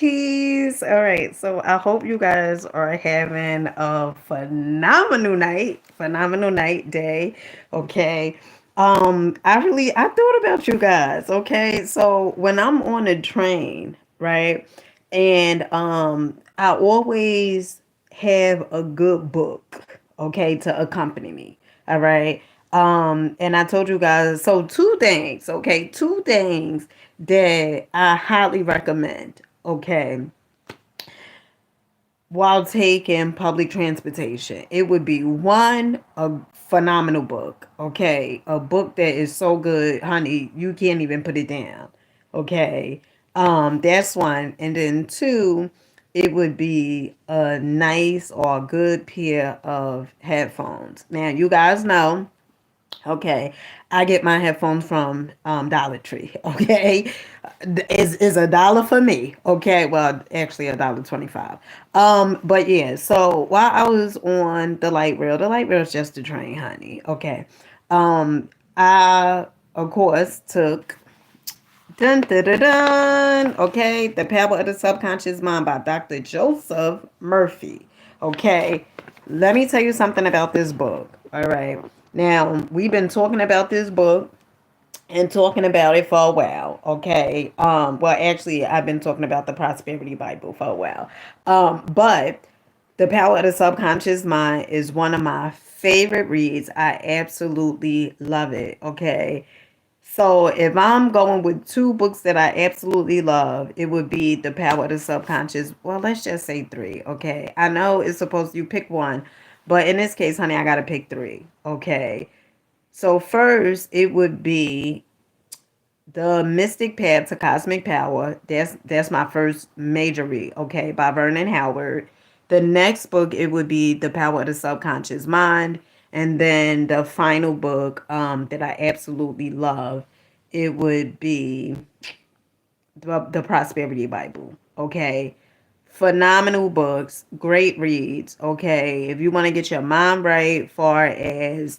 Peace. All right. So I hope you guys are having a phenomenal night day. Okay. I thought about you guys. Okay. So when I'm on a train, right, and I always have a good book, okay, to accompany me. All right. And I told you guys, so two things, okay, two things that I highly recommend, okay, while taking public transportation. It would be one, a phenomenal book, okay, a book that is so good, honey, you can't even put it down, okay. That's one, and then two, it would be a nice or good pair of headphones. Now, you guys know. Okay, I get my headphones from Dollar Tree. Okay, is a dollar for me. Okay, well actually $1.25. But yeah. So while I was on the light rail is just a train, honey. Okay, I of course took dun dun dun dun. Okay, The Power of the Subconscious Mind by Dr. Joseph Murphy. Okay, let me tell you something about this book. All right. Now, we've been talking about this book and talking about it for a while. Okay. Well, actually, I've been talking about the Prosperity Bible for a while. But The Power of the Subconscious Mind is one of my favorite reads. I absolutely love it. Okay. So if I'm going with two books that I absolutely love, it would be The Power of the Subconscious. Well, let's just say three, okay? I know it's supposed to you pick one, but in this case, honey, I gotta pick three, okay? So first, it would be The Mystic Path to Cosmic Power. That's my first major read, okay, by Vernon Howard. The next book it would be The Power of the Subconscious Mind, and then the final book that I absolutely love, it would be the Prosperity Bible. Okay, phenomenal books, great reads. Okay, if you want to get your mind right, far as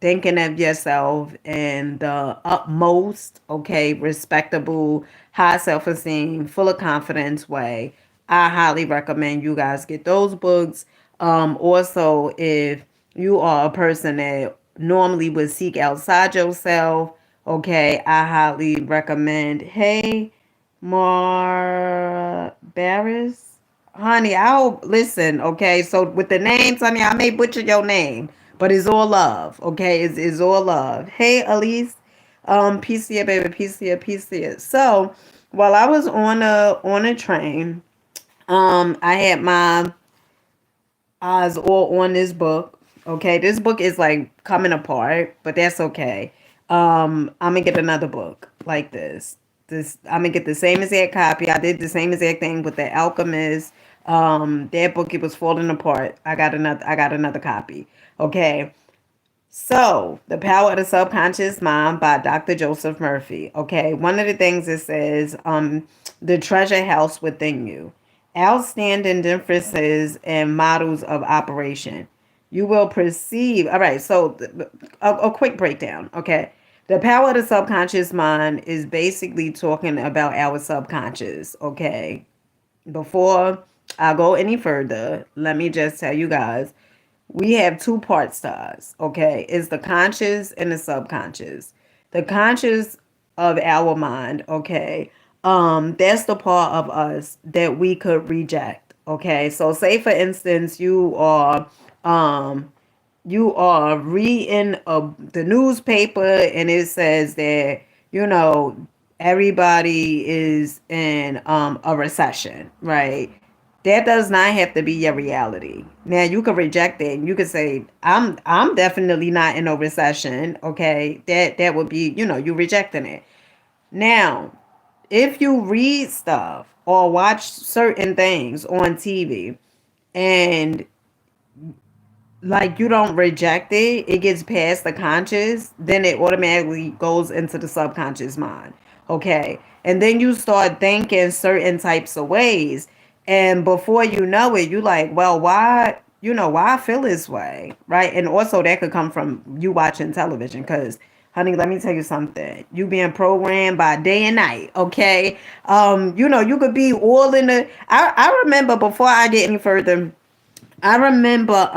thinking of yourself in the utmost, okay, respectable, high self-esteem, full of confidence way, I highly recommend you guys get those books. Also, if you are a person that normally would seek outside yourself, okay, I highly recommend. Hey, Mar Barris. Honey, I'll listen, okay? So with the names, honey, I may butcher your name, but it's all love, okay? It's all love. Hey, Elise. Peace here, baby. Peace here, peace here. So while I was on a train, I had my eyes all on this book. Okay, this book is like coming apart, but that's okay. I'm gonna get another book like this. I'm gonna get the same exact copy. I did the same exact thing with The Alchemist. That book, it was falling apart. I got another copy. Okay. So, The Power of the Subconscious Mind by Dr. Joseph Murphy. Okay, one of the things it says, the treasure house within you. Outstanding differences and models of operation. You will perceive. All right, so a quick breakdown. Okay, the power of the subconscious mind is basically talking about our subconscious. Okay, before I go any further, let me just tell you guys we have two parts to us, okay? It's the conscious and the subconscious. The conscious of our mind, okay? That's the part of us that we could reject, okay? So say for instance um you are reading the newspaper and it says that, you know, everybody is in a recession, right? That does not have to be your reality. Now you can reject it and you can say, I'm definitely not in a recession. Okay. That would be, you rejecting it. Now, if you read stuff or watch certain things on TV and like you don't reject it, it gets past the conscious, then it automatically goes into the subconscious mind. Okay. And then you start thinking certain types of ways. And before you know it, you like, well, why I feel this way? Right. And also that could come from you watching television because Honey, let me tell you something. You being programmed by day and night, okay? You could be all in the. I remember before I get any further. I remember.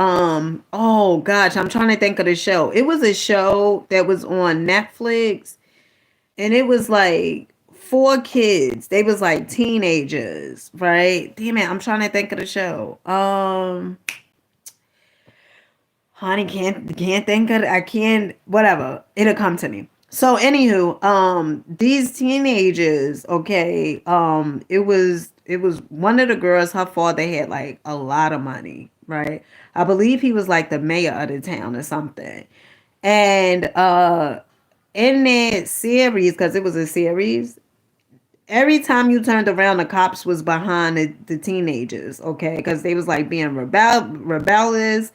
Oh gosh, I'm trying to think of the show. It was a show that was on Netflix, and it was like four kids. They was like teenagers, right? Damn it, I'm trying to think of the show. Honey, can't think of it. I can't. Whatever. It'll come to me. So, anywho, these teenagers. Okay. It was one of the girls. Her father had like a lot of money, right? I believe he was like the mayor of the town or something. And in that series, because it was a series, every time you turned around, the cops was behind the teenagers, okay? Because they was like being rebellious,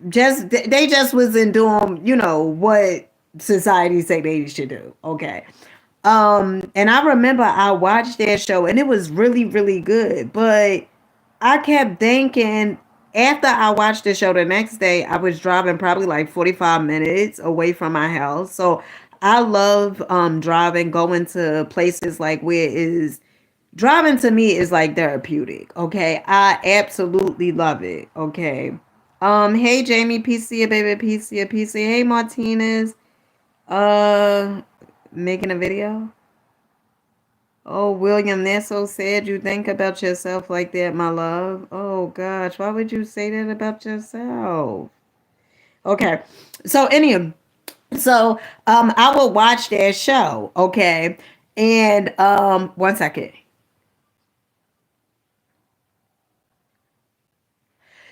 just they just wasn't doing, what society say they should do, okay? And I remember I watched that show, and it was really, really good, but I kept thinking after I watched the show the next day, I was driving probably like 45 minutes away from my house. So I love driving, going to places like where is driving to me is like therapeutic. Okay. I absolutely love it. Okay. Hey Jamie, PC, baby, PC. Hey Martinez. Uh Making a video. Oh, William, that's so sad you think about yourself like that, my love. Oh, gosh, why would you say that about yourself? Okay, so anyway, I will watch that show, okay? And one second.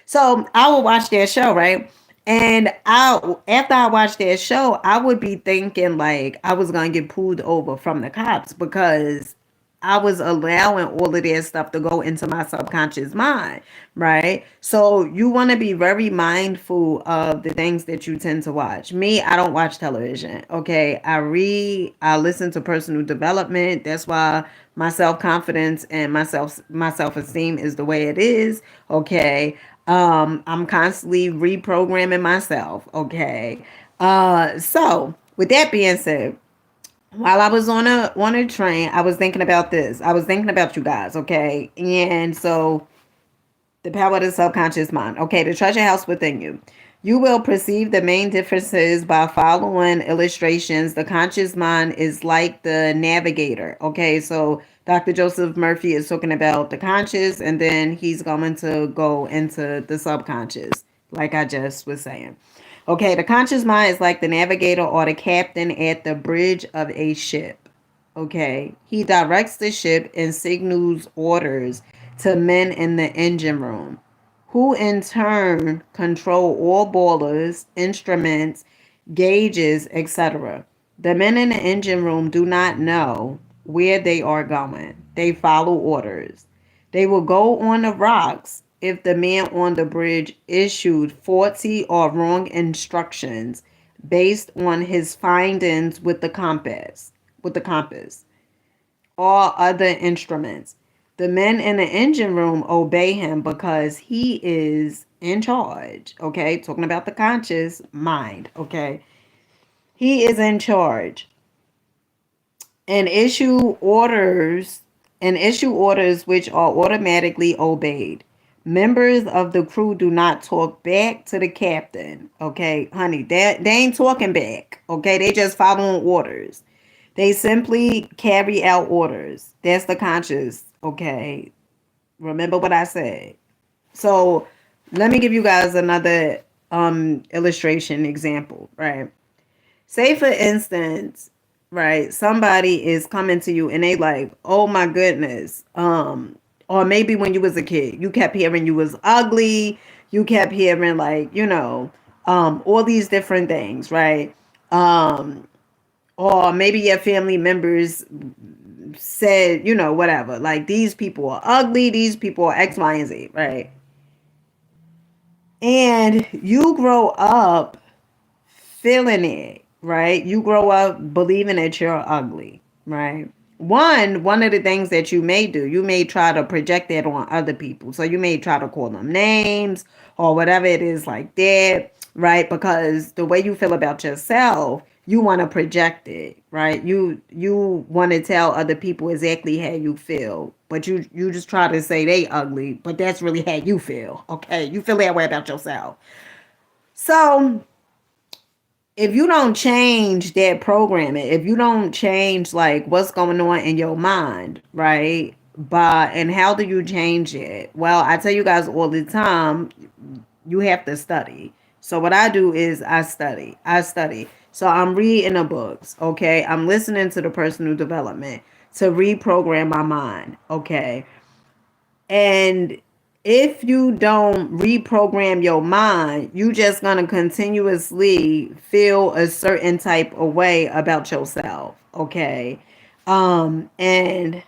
So I would watch that show, right? And after I watched that show, I would be thinking like I was gonna get pulled over from the cops because I was allowing all of that stuff to go into my subconscious mind, right? So you want to be very mindful of the things that you tend to watch. Me, I don't watch television. Okay, I read, I listen to personal development. That's why my self confidence and my self esteem is the way it is. Okay, I'm constantly reprogramming myself. Okay, so with that being said, while I was on a train, I was thinking about this. I was thinking about you guys, okay? And so the power of the subconscious mind. Okay, the treasure house within you. You will perceive the main differences by following illustrations. The conscious mind is like the navigator. Okay, so Dr. Joseph Murphy is talking about the conscious, and then he's going to go into the subconscious, like I just was saying. Okay, the conscious mind is like the navigator or the captain at the bridge of a ship. Okay, he directs the ship and signals orders to men in the engine room, who in turn control all boilers, instruments, gauges, etc. The men in the engine room do not know where they are going. They follow orders. They will go on the rocks if the man on the bridge issued faulty or wrong instructions based on his findings with the compass or other instruments. The men in the engine room obey him because he is in charge. Okay, talking about the conscious mind. Okay, he is in charge and issue orders which are automatically obeyed. Members of the crew do not talk back to the captain. Okay, honey, they ain't talking back. Okay, they just following orders. They simply carry out orders. That's the conscious. Okay, remember what I said. So let me give you guys another illustration example, right? Say for instance, right, somebody is coming to you and they like, oh my goodness, or maybe when you was a kid, you kept hearing you was ugly, you kept hearing like, all these different things, right? Um, or maybe your family members said, whatever, like these people are ugly, these people are X, Y, and Z, right? And you grow up feeling it, right? You grow up believing that you're ugly, right? One of the things that you may do, you may try to project that on other people. So you may try to call them names or whatever it is like that. right? Because the way you feel about yourself, you want to project it, right? You want to tell other people exactly how you feel, but you just try to say they ugly, but that's really how you feel. Okay, you feel that way about yourself. So if you don't change that programming, if you don't change like what's going on in your mind, right? But and how do you change it? Well, I tell you guys all the time, you have to study. So what I do is I study. I study. So I'm reading the books, okay? I'm listening to the personal development to reprogram my mind, okay? And if you don't reprogram your mind, you just gonna continuously feel a certain type of way about yourself, okay? Um, and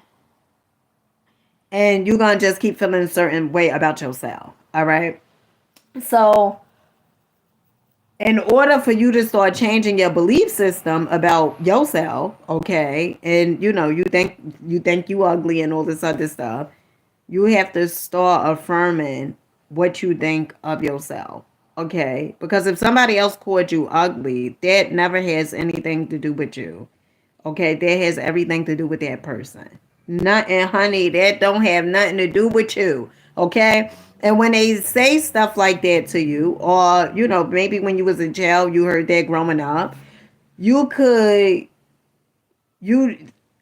and you're gonna just keep feeling a certain way about yourself. All right. So in order for you to start changing your belief system about yourself, okay, and you think you ugly and all this other stuff, you have to start affirming what you think of yourself. Okay? Because if somebody else called you ugly, that never has anything to do with you. Okay? That has everything to do with that person. Nothing, honey, that don't have nothing to do with you. Okay? And when they say stuff like that to you, or maybe when you was in jail, you heard that growing up, you could you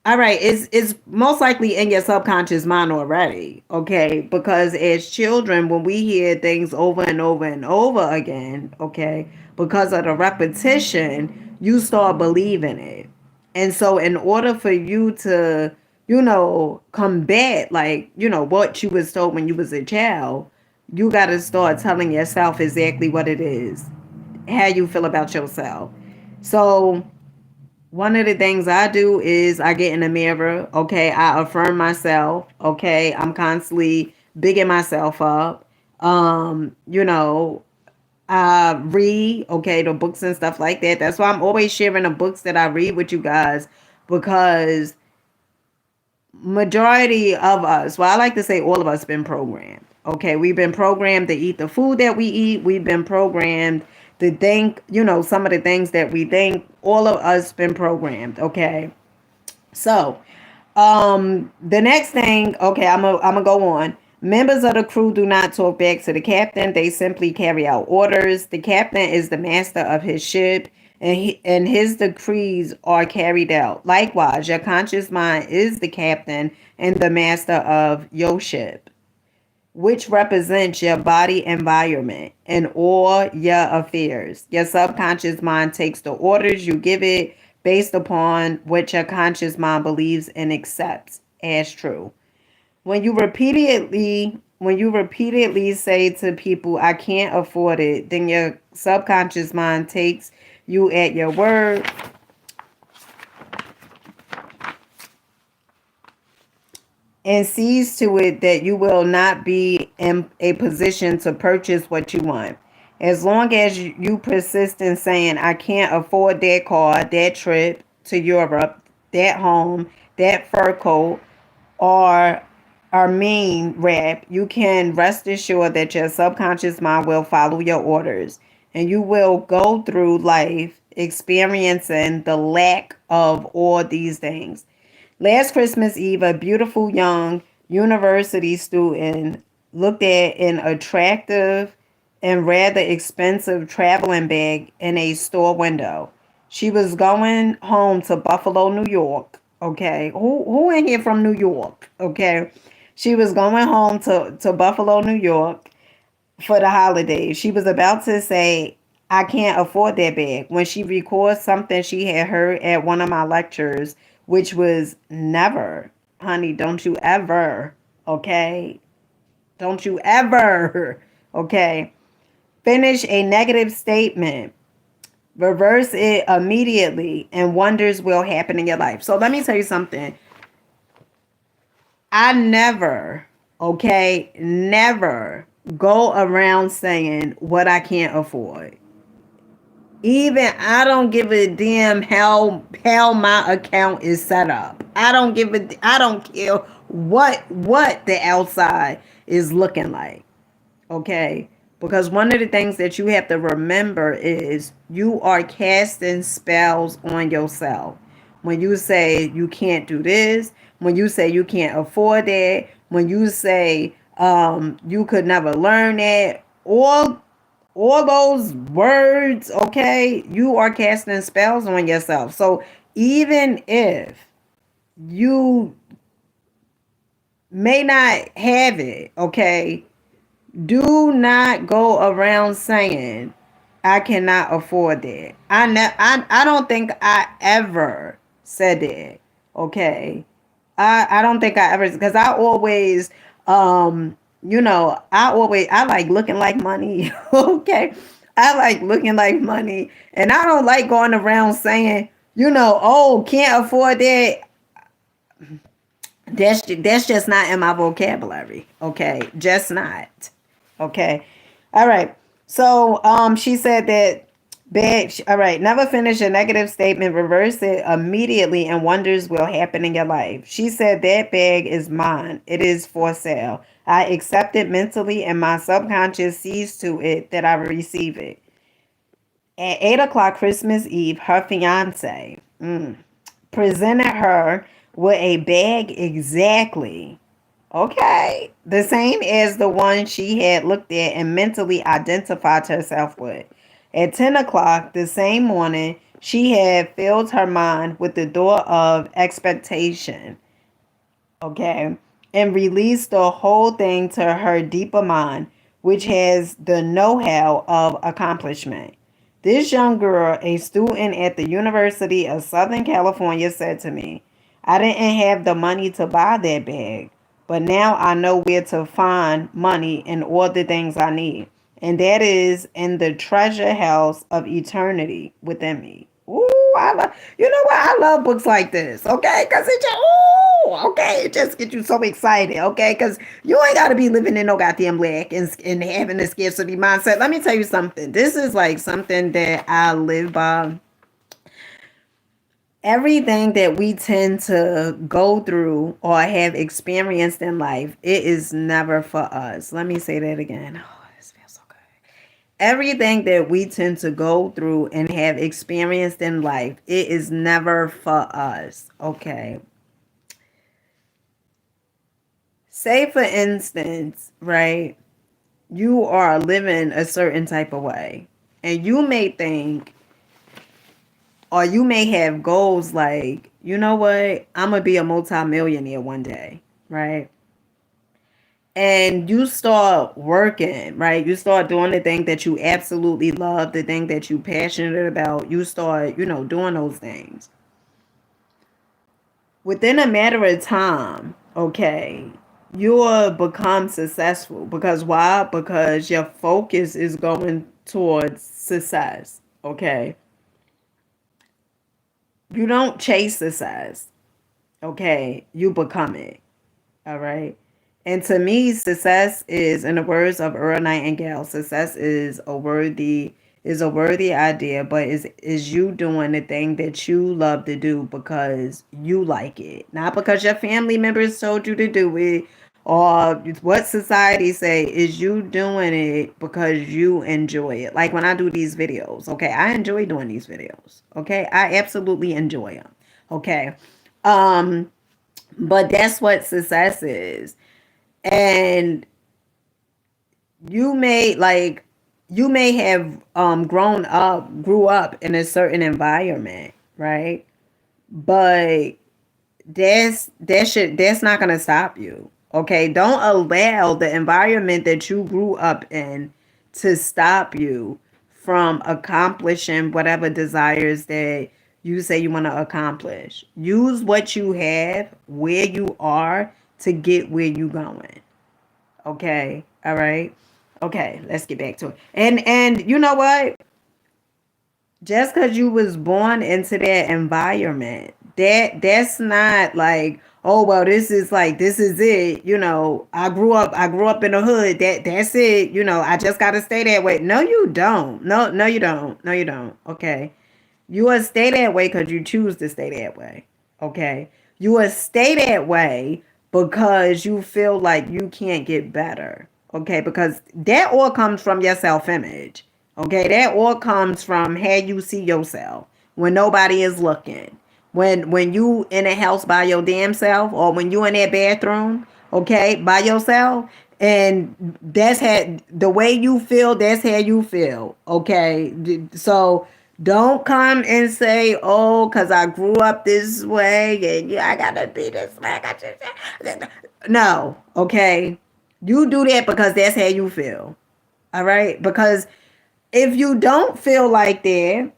all right, it's most likely in your subconscious mind already, okay? Because as children, when we hear things over and over and over again, okay, because of the repetition, you start believing it. And so in order for you to combat like what you was told when you was a child, you got to start telling yourself exactly what it is, how you feel about yourself. So one of the things I do is I get in the mirror. Okay, I affirm myself. Okay, I'm constantly bigging myself up. Um, you know, I read, okay, the books and stuff like that. That's why I'm always sharing the books that I read with you guys, because majority of us, well, I like to say all of us been programmed. Okay, we've been programmed to eat the food that we eat. We've been programmed to think, some of the things that we think. All of us been programmed. Okay, so the next thing, okay, I'm gonna go on. Members of the crew do not talk back to the captain. They simply carry out orders. The captain is the master of his ship, and his decrees are carried out. Likewise, your conscious mind is the captain and the master of your ship, which represents your body environment and all your affairs. Your subconscious mind takes the orders you give it based upon what your conscious mind believes and accepts as true. When you repeatedly say to people, I can't afford it, then your subconscious mind takes you at your word and sees to it that you will not be in a position to purchase what you want. As long as you persist in saying, I can't afford that car, that trip to Europe, that home, that fur coat, or Armene wrap, you can rest assured that your subconscious mind will follow your orders, and you will go through life experiencing the lack of all these things. Last Christmas Eve, a beautiful young university student looked at an attractive and rather expensive traveling bag in a store window. She was going home to Buffalo, New York. Okay. Who in here from New York? Okay. She was going home to Buffalo, New York for the holidays. She was about to say, I can't afford that bag, when she recalls something she had heard at one of my lectures, which was never, honey, don't you ever, okay? Don't you ever, okay? Finish a negative statement. Reverse it immediately, and wonders will happen in your life. So let me tell you something. I never, okay, never go around saying what I can't afford. Even I don't give a damn how my account is set up. I don't care what the outside is looking like. Okay? Because one of the things that you have to remember is you are casting spells on yourself. When you say you can't do this, when you say you can't afford that, when you say you could never learn that, all those words, okay, you are casting spells on yourself. So even if you may not have it, okay, do not go around saying I cannot afford that. I don't think I ever said that. Okay. I don't think I ever, because I always I like looking like money. Okay. I like looking like money. And I don't like going around saying, oh, can't afford that. That's just not in my vocabulary. Okay. Just not. Okay. All right. So she said that all right, never finish a negative statement, reverse it immediately, and wonders will happen in your life. She said that bag is mine. It is for sale. I accept it mentally, and my subconscious sees to it that I receive it. At 8 o'clock Christmas Eve, her fiance presented her with a bag exactly, okay, the same as the one she had looked at and mentally identified herself with. At 10 o'clock the same morning, she had filled her mind with the door of expectation, okay, and released the whole thing to her deeper mind, which has the know how of accomplishment. This young girl, a student at the University of Southern California, said to me, I didn't have the money to buy that bag, but now I know where to find money and all the things I need. And that is in the treasure house of eternity within me. Ooh, you know what? I love books like this, okay? Because it just, okay, it just gets you so excited, okay? Because you ain't got to be living in no goddamn lack and having a scarcity mindset. Let me tell you something. This is like something that I live by. Everything that we tend to go through or have experienced in life, it is never for us. Let me say that again. Oh, this feels so good. Everything that we tend to go through and have experienced in life, it is never for us. Okay. Say, for instance, right, you are living a certain type of way, and you may think, or you may have goals like, you know what, I'm going to be a multimillionaire one day, right? And you start working, right? You start doing the thing that you absolutely love, the thing that you passionate about. You start, doing those things. Within a matter of time, okay, you'll become successful. Because why? Because your focus is going towards success, okay? You don't chase success, okay? You become it, all right? And to me, success is, in the words of Earl Nightingale, success is a worthy idea, but is you doing the thing that you love to do because you like it, not because your family members told you to do it or what society say. Is you doing it because you enjoy it. Like when I do these videos, okay, I enjoy doing these videos. Okay, I absolutely enjoy them. Okay, but that's what success is. And you may have grew up in a certain environment, right? But that's not gonna stop you. Okay, don't allow the environment that you grew up in to stop you from accomplishing whatever desires that you say you want to accomplish. Use what you have where you are to get where you going. Okay. All right. Okay, let's get back to it. And you know what? Just because you was born into that environment, that's not like, oh well, this is it. I grew up in the hood. That's it. I just gotta stay that way. No, you don't. No, you don't. No, you don't. Okay. You will stay that way because you choose to stay that way. Okay. You will stay that way because you feel like you can't get better. Okay, because that all comes from your self-image. Okay, that all comes from how you see yourself when nobody is looking. When you in a house by your damn self, or when you in that bathroom, okay, by yourself, and that's how the way you feel, that's how you feel. Okay, so don't come and say, oh, because I grew up this way and yeah, I gotta be this way. No, okay. You do that because that's how you feel. All right? Because if you don't feel like that,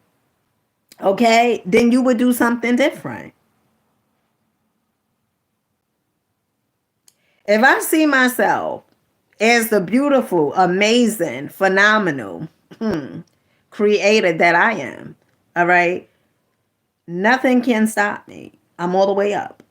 okay, then you would do something different. If I see myself as the beautiful, amazing, phenomenal creator that I am, all right, nothing can stop me. I'm all the way up.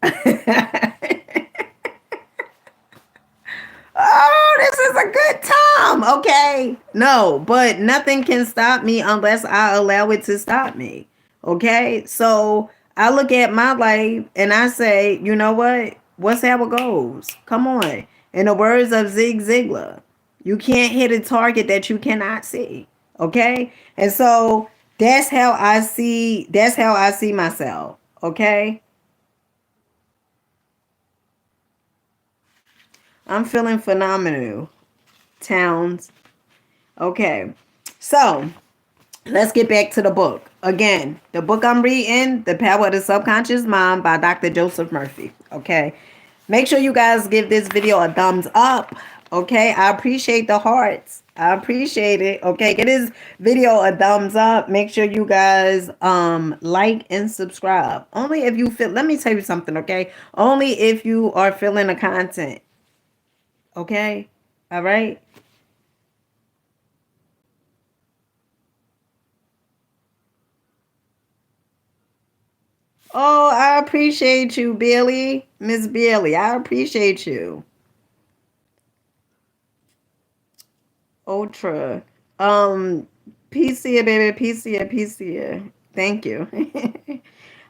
Oh, this is a good time. Okay. No, but nothing can stop me unless I allow it to stop me. Okay. So I look at my life and I say, you know what? What's how it goes? Come on. In the words of Zig Ziglar, you can't hit a target that you cannot see. Okay. And so that's how I see myself. Okay. I'm feeling phenomenal. Towns. Okay. So let's get back to the book. Again, the book I'm reading, The Power of the Subconscious Mind by Dr. Joseph Murphy. Okay. Make sure you guys give this video a thumbs up. Okay. I appreciate the hearts. I appreciate it. Okay. Get this video a thumbs up. Make sure you guys like and subscribe. Only if you feel, let me tell you something, okay? Only if you are feeling the content. Okay? All right? Oh, I appreciate you, Billy. Miss Billy, I appreciate you. Ultra. Um, PCA, baby, PCA. Thank you.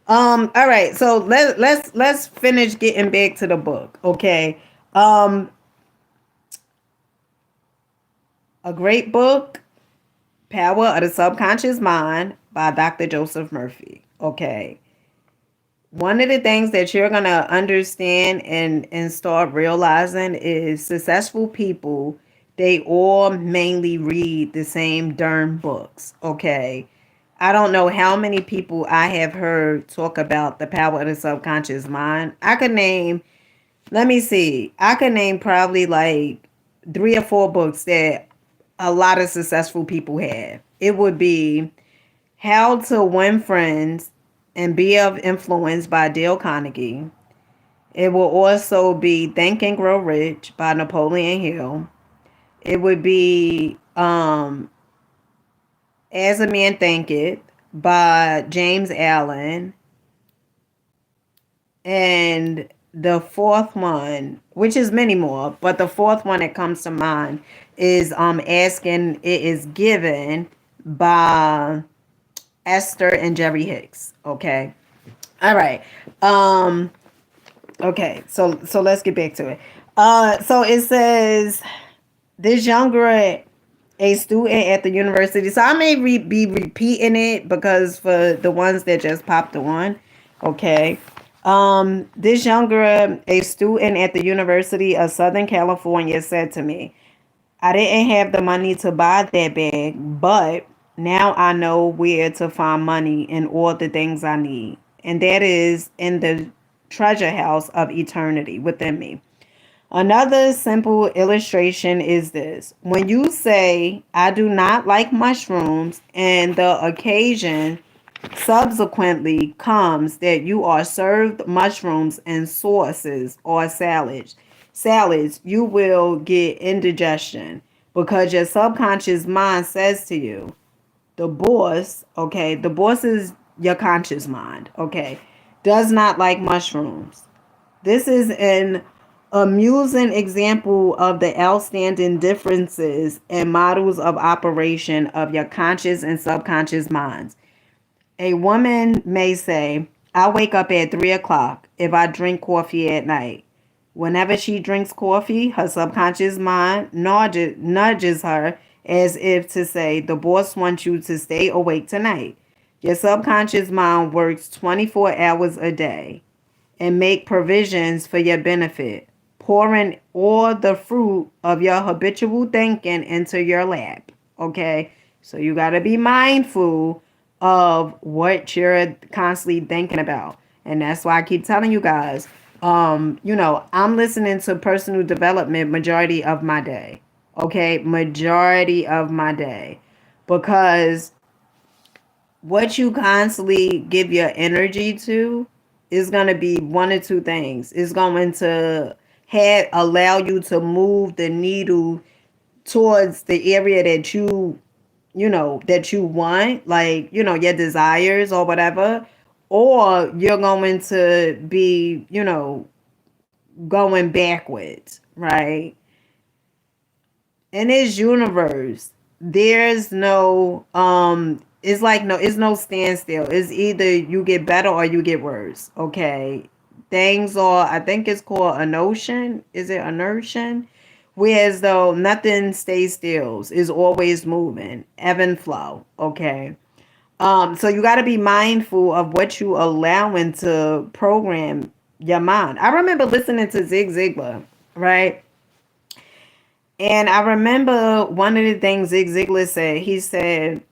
All right, so let's finish getting back to the book, okay? Um, a great book, Power of the Subconscious Mind by Dr. Joseph Murphy. Okay. One of the things that you're going to understand and start realizing is successful people, they all mainly read the same darn books. Okay. I don't know how many people I have heard talk about the power of the subconscious mind. I could name, let me see, I could name probably like 3 or 4 books that a lot of successful people have. It would be How to Win Friends and Be of Influence by Dale Carnegie. It will also be Think and Grow Rich by Napoleon Hill. It would be As a Man Thinketh by James Allen. And the fourth one, which is many more, but the fourth one that comes to mind is Asking It Is Given by Esther and Jerry Hicks. Okay. All right. Um Okay, so let's get back to it. So it says this younger a student at the university. So I may be repeating it because for the ones that just popped on. Okay. This younger a student at the University of Southern California said to me, I didn't have the money to buy that bag, but now I know where to find money in all the things I need. And that is in the treasure house of eternity within me. Another simple illustration is this. When you say, I do not like mushrooms, and the occasion subsequently comes that you are served mushrooms and sauces or salads, you will get indigestion because your subconscious mind says to you, the boss, okay, the boss is your conscious mind, okay, does not like mushrooms. This is an amusing example of the outstanding differences and models of operation of your conscious and subconscious minds. A woman may say, I wake up at 3 o'clock if I drink coffee at night. Whenever she drinks coffee, her subconscious mind nudges her as if to say, the boss wants you to stay awake tonight. Your subconscious mind works 24 hours a day and make provisions for your benefit, pouring all the fruit of your habitual thinking into your lap. Okay? So you got to be mindful of what you're constantly thinking about. And that's why I keep telling you guys, I'm listening to personal development majority of my day. Okay? Majority of my day. Because what you constantly give your energy to is going to be one or two things. It's going to allow you to move the needle towards the area that that you want, like, your desires or whatever, or you're going to be, going backwards, right? In this universe, there's no it's like no it's no standstill. It's either you get better or you get worse. Okay. Things are, I think it's called a notion. Is it a notion? Whereas though nothing stays still, is always moving, ebb and flow. Okay. So you got to be mindful of what you allowing to program your mind. I remember listening to Zig Ziglar, right? And I remember one of the things Zig Ziglar said. He said,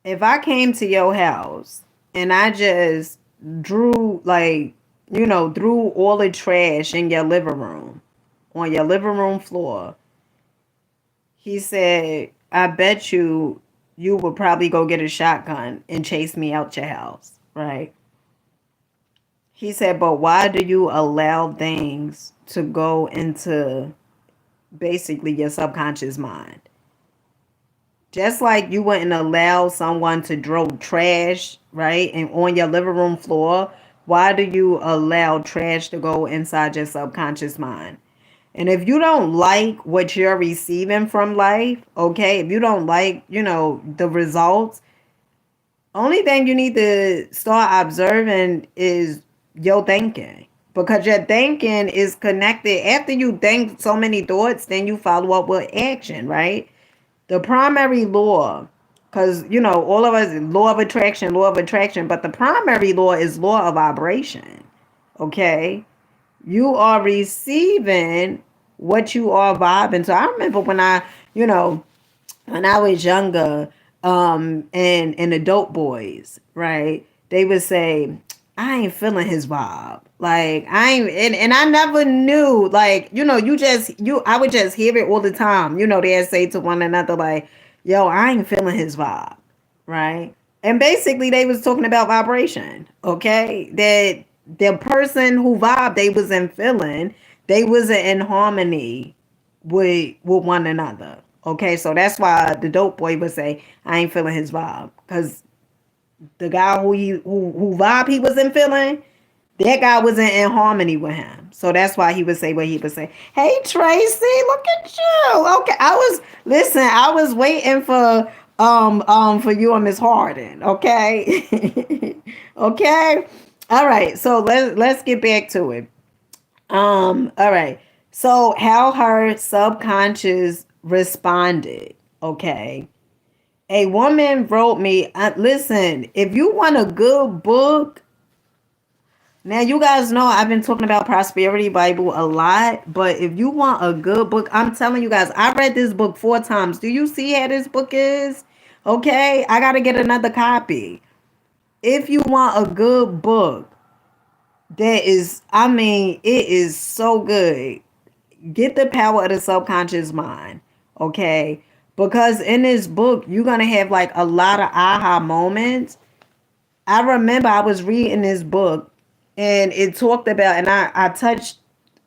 if I came to your house and I just drew, like, threw all the trash in your living room, on your living room floor, he said, I bet you would probably go get a shotgun and chase me out your house, right? He said, but why do you allow things to go into basically your subconscious mind? Just like you wouldn't allow someone to throw trash, right, and on your living room floor, why do you allow trash to go inside your subconscious mind? And if you don't like what you're receiving from life, okay, if you don't like, the results, only thing you need to start observing is your thinking. Because your thinking is connected. After you think so many thoughts, then you follow up with action, right? The primary law, because all of us, law of attraction, but the primary law is law of vibration. Okay, you are receiving what you are vibing. So I remember when I was younger, and adult boys, right? They would say, I ain't feeling his vibe. Like I ain't, and I never knew, like, I would just hear it all the time. They'd say to one another, like, yo, I ain't feeling his vibe, right? And basically they was talking about vibration, okay? That the person who vibed, they wasn't feeling, they wasn't in harmony with one another. Okay, so that's why the dope boy would say, I ain't feeling his vibe. Because the guy who vibe he wasn't feeling, that guy wasn't in harmony with him. So that's why he would say what he would say. Hey Tracy, look at you. Okay. I was waiting for you and Miss Harden. Okay. Okay. All right. So let's get back to it. All right. So how her subconscious responded. Okay. A woman wrote me, listen, if you want a good book, now you guys know I've been talking about Prosperity Bible a lot, but if you want a good book, I'm telling you guys, I read this book 4 times. Do you see how this book is? Okay. I got to get another copy. If you want a good book, it is so good. Get the power of the subconscious mind, okay? Because in this book, you're going to have like a lot of aha moments. I remember I was reading this book and it talked about, and I touched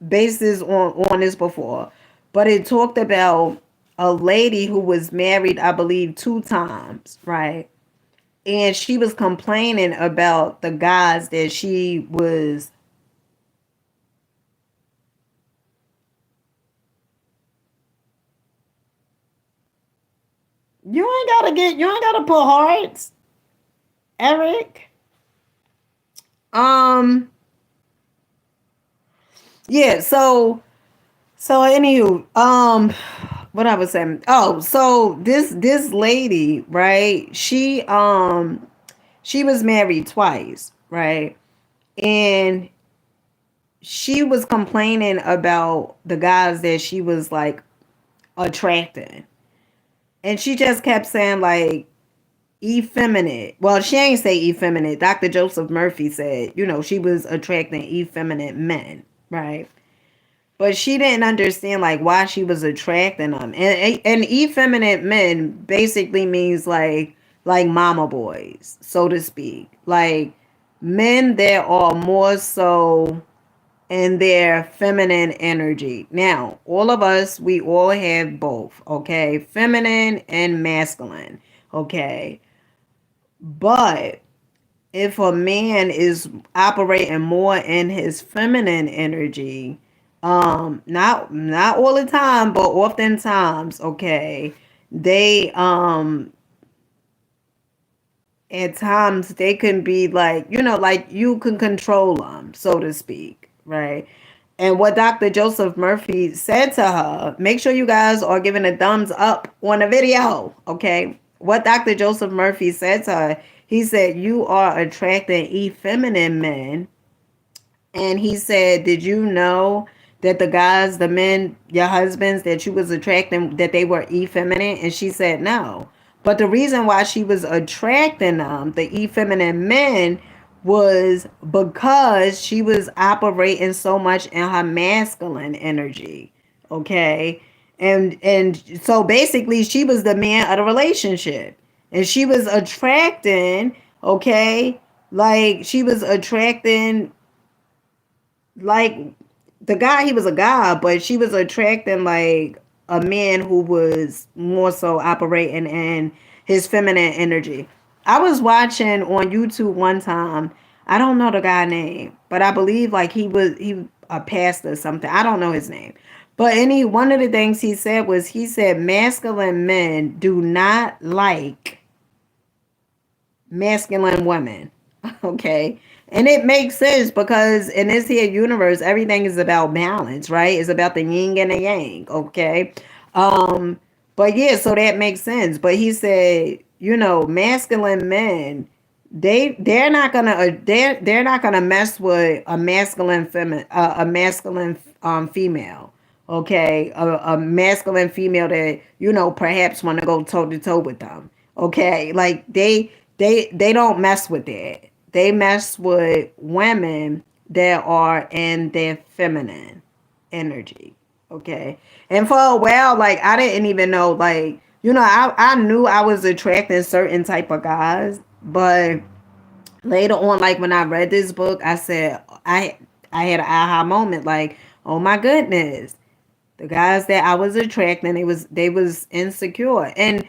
bases on this before, but it talked about a lady who was married, I believe, 2 times, right? And she was complaining about the guys that she was. You ain't gotta put hearts, Eric. Um, Yeah, so anywho, what I was saying. Oh, so this lady, right? She was married twice, right? And she was complaining about the guys that she was like attracting. And she just kept saying like effeminate. Well, she ain't say effeminate. Dr. Joseph Murphy said, she was attracting effeminate men, right? But she didn't understand like why she was attracting them. And effeminate men basically means like mama boys, so to speak. Like men that are more so in their feminine energy. Now, all of us, we all have both, okay? Feminine and masculine, okay? But if a man is operating more in his feminine energy, not all the time, but oftentimes, okay, they at times they can be like, like you can control them, so to speak, right? And what Dr. Joseph Murphy said to her, make sure you guys are giving a thumbs up on the video, okay? What Dr. Joseph Murphy said to her, he said, you are attracting effeminate men. And he said, did you know that the guys, the men, your husbands that you was attracting, that they were effeminate? And she said, no. But the reason why she was attracting them, the effeminate men, was because she was operating so much in her masculine energy. Okay. And so basically she was the man of the relationship. And she was attracting, okay, like she was attracting like the guy, he was a guy, but she was attracting like a man who was more so operating in his feminine energy. I was watching on YouTube one time. I don't know the guy name, but I believe like he a pastor or something. I don't know his name. But one of the things he said was he said masculine men do not like masculine women. Okay. And it makes sense because in this here universe, everything is about balance, right? It's about the yin and the yang. Okay. Um, but yeah, so that makes sense. But he said, masculine men, they're not gonna mess with a masculine female. Okay, a masculine female that perhaps want to go toe to toe with them. Okay, like they don't mess with that. They mess with women that are in their feminine energy. Okay. And for a while, like I didn't even know, like, I knew I was attracting certain type of guys, but later on, like when I read this book, I said I had an aha moment, like, oh my goodness, the guys that I was attracting, they was insecure. And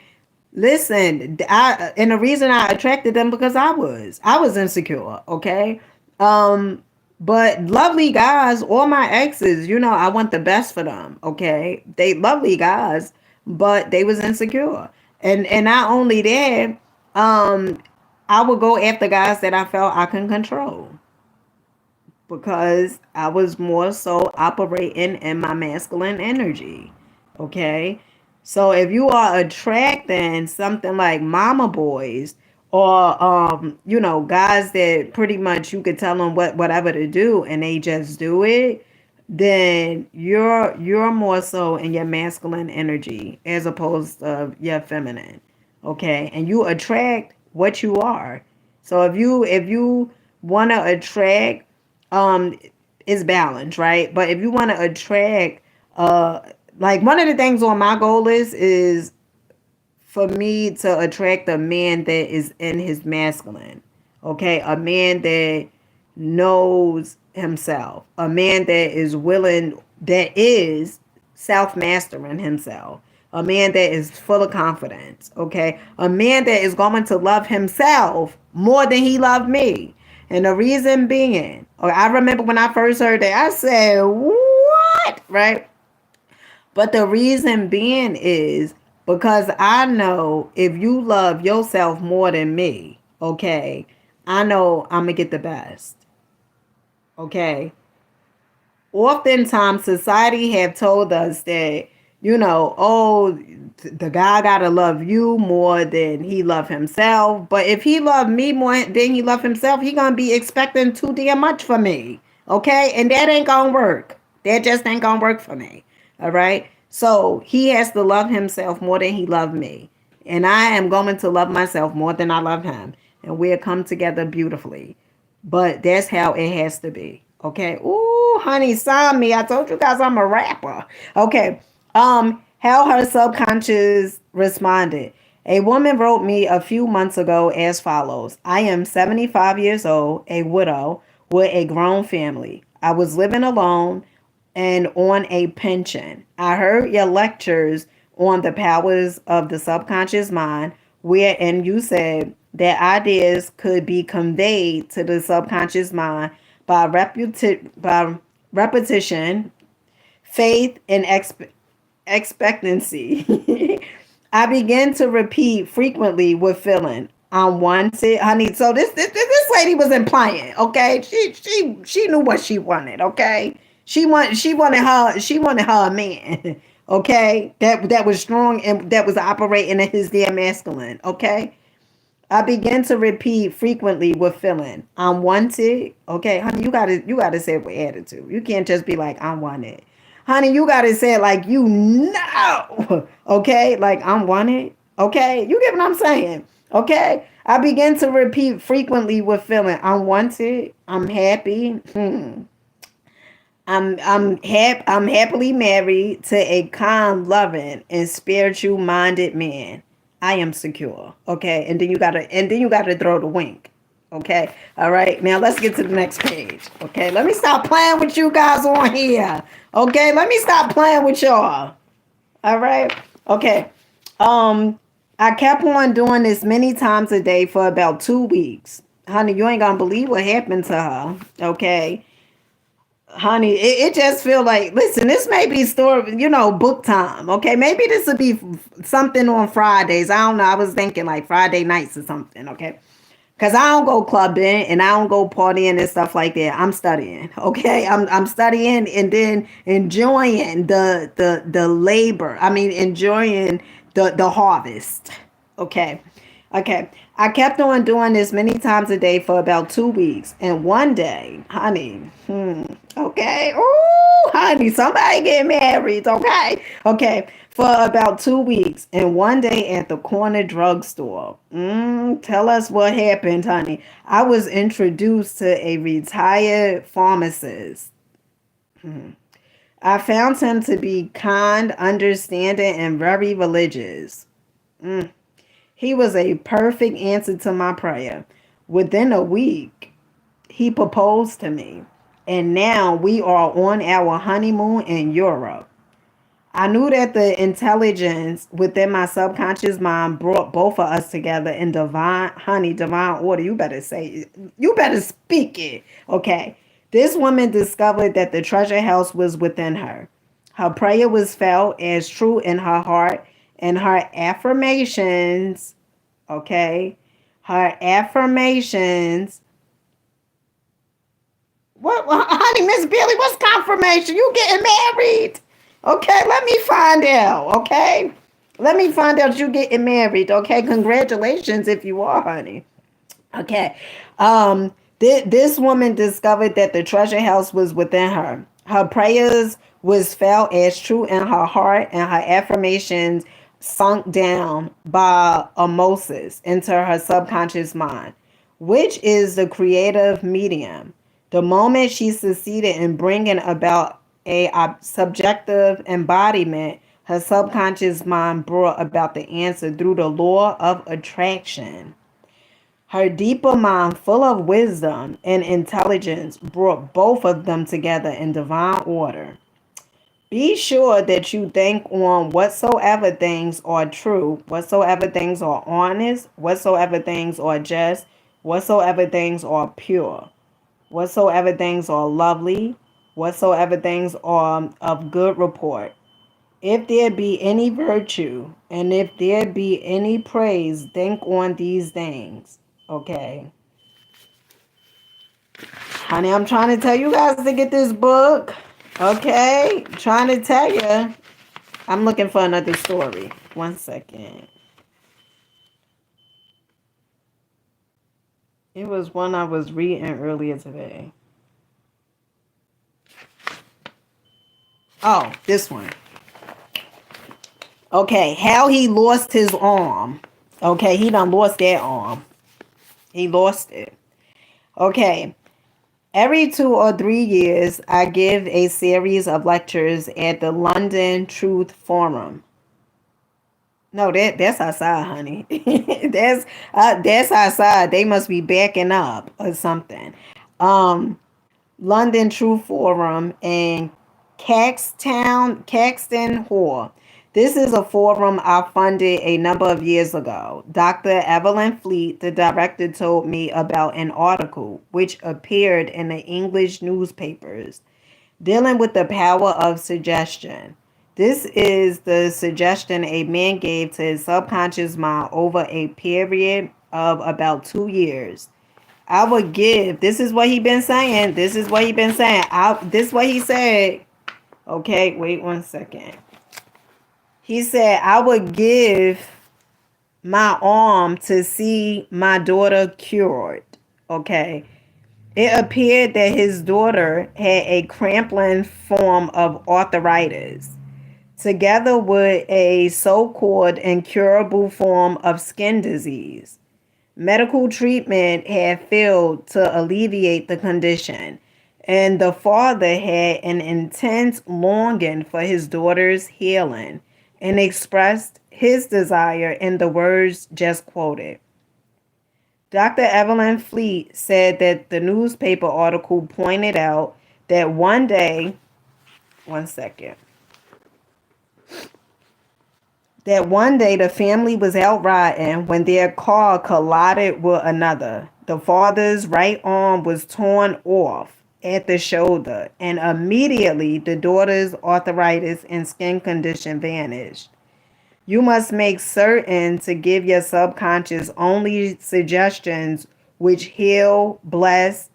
listen, and the reason I attracted them because I was insecure, okay? Um, but lovely guys, all my exes, I want the best for them, okay? They lovely guys, but they was insecure. And not only that, um, I would go after guys that I felt I can control because I was more so operating in my masculine energy. Okay. So if you are attracting something like mama boys or guys that pretty much you could tell them whatever to do and they just do it, then you're more so in your masculine energy as opposed to your feminine. Okay? And you attract what you are. So if you want to attract um is balance, right? But if you want to attract like one of the things on my goal is for me to attract a man that is in his masculine. Okay? A man that knows himself. A man that is willing, that is self-mastering himself. A man that is full of confidence. Okay? A man that is going to love himself more than he loved me. And the reason being, I remember when I first heard that, I said, what? Right? But the reason being is because I know if you love yourself more than me, okay, I know I'm going to get the best. Okay. Oftentimes society have told us that, oh, the guy gotta love you more than he love himself. But if he love me more than he love himself, he gonna be expecting too damn much from me. Okay? And that ain't gonna work. That just ain't gonna work for me. All right? So he has to love himself more than he love me. And I am going to love myself more than I love him. And we'll come together beautifully. But that's how it has to be. Okay. Ooh, honey, sign me. I told you guys I'm a rapper. Okay. How her subconscious responded. A woman wrote me a few months ago as follows. I am 75 years old, a widow with a grown family. I was living alone and on a pension. I heard your lectures on the powers of the subconscious mind, wherein you said that ideas could be conveyed to the subconscious mind by, by repetition, faith, and expectancy. I began to repeat frequently with feeling unwanted, honey. So this lady was implying, okay. She knew what she wanted, okay. She wanted her man, okay. That was strong and that was operating in his damn masculine, okay. I began to repeat frequently with feeling unwanted. Okay, honey, you gotta say it with attitude. You can't just be like I'm wanted. Honey, you gotta say it like you know. Okay, like I'm wanted. Okay, you get what I'm saying. Okay. I began to repeat frequently with feeling unwanted. I'm happy. I'm happily married to a kind, loving, and spiritual minded man. I am secure. Okay. And then you gotta throw the wink. Okay. All right. Now let's get to the next page. Okay. Let me stop playing with you guys on here. Okay. Let me stop playing with y'all. All right. Okay. Um, I kept on doing this many times a day for about 2 weeks. Honey, you ain't gonna believe what happened to her. Okay. Honey, it just feel like, listen, this may be story, book time. Okay, maybe this would be something on Fridays. I don't know. I was thinking like Friday nights or something. Okay, because I don't go clubbing and I don't go partying and stuff like that. I'm studying. Okay, I'm studying and then enjoying the labor. I mean, enjoying the harvest. Okay. Okay. I kept on doing this many times a day for about 2 weeks. And one day, honey, okay. Oh, honey, somebody get married. Okay. Okay. For about 2 weeks. And one day at the corner drugstore. Tell us what happened, honey. I was introduced to a retired pharmacist. I found him to be kind, understanding, and very religious. He was a perfect answer to my prayer. Within a week, he proposed to me. And now we are on our honeymoon in Europe. I knew that the intelligence within my subconscious mind brought both of us together in divine order. You better say it. You better speak it. Okay. This woman discovered that the treasure house was within her. Her prayer was felt as true in her heart, and her affirmations, okay, her affirmations. What, honey, Miss Billy? What's confirmation? You getting married? Okay, let me find out. Okay, let me find out you getting married. Okay, congratulations if you are, honey. Okay, this woman discovered that the treasure house was within her. Her prayers was felt as true in her heart, and her affirmations sunk down by osmosis into her subconscious mind, which is the creative medium. The moment she succeeded in bringing about a subjective embodiment, her subconscious mind brought about the answer through the law of attraction. Her deeper mind, full of wisdom and intelligence, brought both of them together in divine order. Be sure that you think on whatsoever things are true, whatsoever things are honest, whatsoever things are just, whatsoever things are pure, whatsoever things are lovely, whatsoever things are of good report. If there be any virtue, and if there be any praise, think on these things. Okay. Honey, I'm trying to tell you guys to get this book. Okay, trying to tell you. I'm looking for another story. 1 second. It was one I was reading earlier today. Oh, this one. Okay, how he lost his arm. Okay, he done lost that arm. He lost it. Okay, every 2 or 3 years, I give a series of lectures at the London Truth Forum. No, that's outside, honey. That's outside. They must be backing up or something. Um, London Truth Forum in Caxton Hall. This is a forum I funded a number of years ago. Dr. Evelyn Fleet, the director, told me about an article which appeared in the English newspapers dealing with the power of suggestion. This is the suggestion a man gave to his subconscious mind over a period of about 2 years. I would give. This is what he been saying. This is what he been saying. This is what he said. Okay, wait 1 second. He said I would give my arm to see my daughter cured. Okay. It appeared that his daughter had a crippling form of arthritis, together with a so-called incurable form of skin disease. Medical treatment had failed to alleviate the condition, and the father had an intense longing for his daughter's healing and expressed his desire in the words just quoted. Dr. Evelyn Fleet said that the newspaper article pointed out that one day, 1 second, that one day the family was out riding when their car collided with another. The father's right arm was torn off at the shoulder, and immediately the daughter's arthritis and skin condition vanished. You must make certain to give your subconscious only suggestions which heal, bless,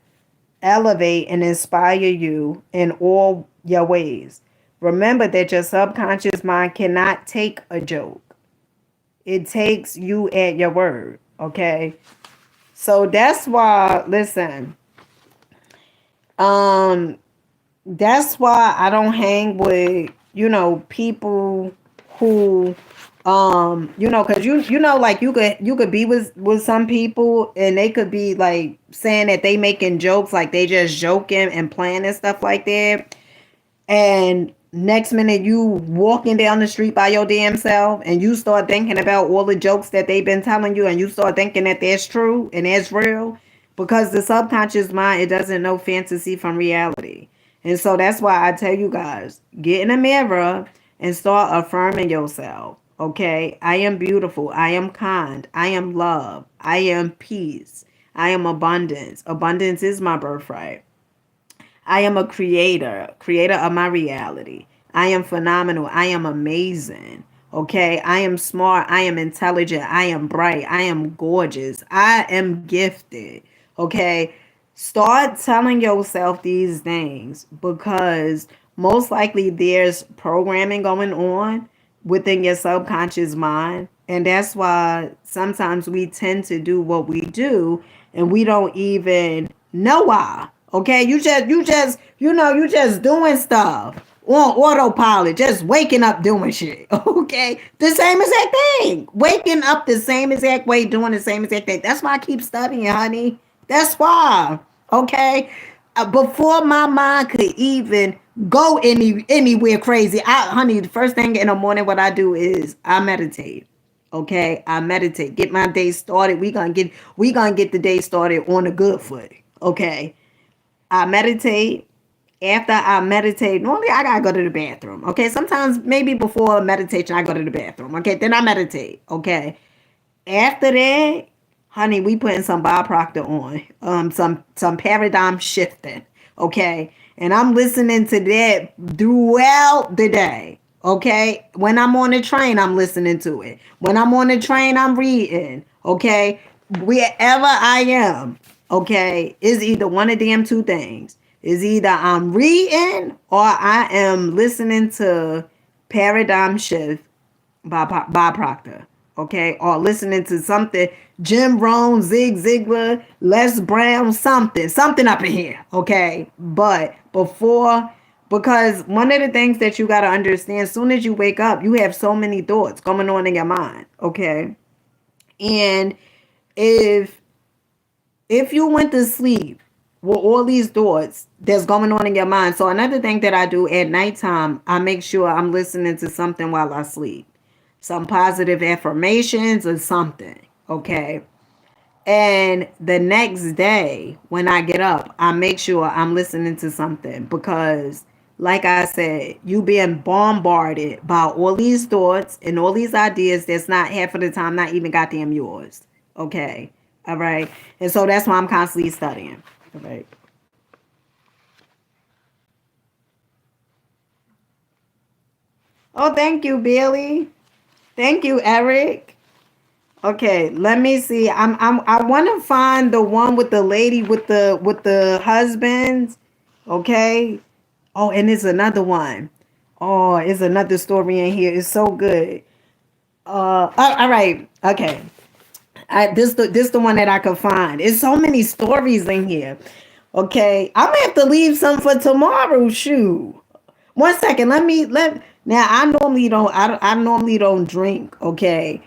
elevate, and inspire you in all your ways. Remember that your subconscious mind cannot take a joke. It takes you at your word. Okay. So that's why, listen, um, that's why I don't hang with, people who because like you could be with some people and they could be like saying that they making jokes, like they just joking and playing and stuff like that, and next minute you walking down the street by your damn self and you start thinking about all the jokes that they've been telling you, and you start thinking that that's true and that's real, because the subconscious mind, it doesn't know fantasy from reality. And so that's why I tell you guys, get in the mirror and start affirming yourself. Okay, I am beautiful, I am kind, I am love, I am peace, I am abundance. Abundance is my birthright. I am a creator of my reality. I am phenomenal. I am amazing. Okay. I am smart. I am intelligent. I am bright. I am gorgeous. I am gifted. Okay. Start telling yourself these things, because most likely there's programming going on within your subconscious mind. And that's why sometimes we tend to do what we do and we don't even know why. Okay, you just doing stuff on autopilot, just waking up doing shit. Okay, the same exact thing, waking up the same exact way, doing the same exact thing. That's why I keep studying, honey. That's why. Okay, before my mind could even go anywhere crazy, honey, the first thing in the morning, what I do is I meditate. Okay, I meditate, get my day started. We gonna get the day started on a good foot. Okay, I meditate. After I meditate, normally I gotta go to the bathroom. Okay, sometimes maybe before meditation I go to the bathroom. Okay, then I meditate. Okay, after that, honey, we putting some Bob Proctor on, some paradigm shifting. Okay, and I'm listening to that throughout the day. Okay, when I'm on the train, I'm listening to it. When I'm on the train, I'm reading. Okay, wherever I am. Okay, is either one of them two things. is either I'm reading or I am listening to Paradigm Shift by Proctor, okay, or listening to something Jim Rohn, Zig Ziglar, Les Brown, something up in here, okay. But because one of the things that you got to understand, as soon as you wake up, you have so many thoughts going on in your mind, okay, and if you went to sleep with all these thoughts that's going on in your mind. So another thing that I do at nighttime, I make sure I'm listening to something while I sleep, some positive affirmations or something, okay. And the next day when I get up, I make sure I'm listening to something, because like I said, you being bombarded by all these thoughts and all these ideas that's not half of the time not even goddamn yours. Okay. All right. And so that's why I'm constantly studying. All right. Oh, thank you, Billy. Thank you, Eric. Okay, let me see. I want to find the one with the lady with the husbands. Okay. Oh, and there's another one. Oh, it's another story in here. It's so good. All right. Okay. This the one that I could find. It's so many stories in here. Okay, I'm gonna have to leave some for tomorrow. Shoot. One second. Let now. I normally don't drink. Okay.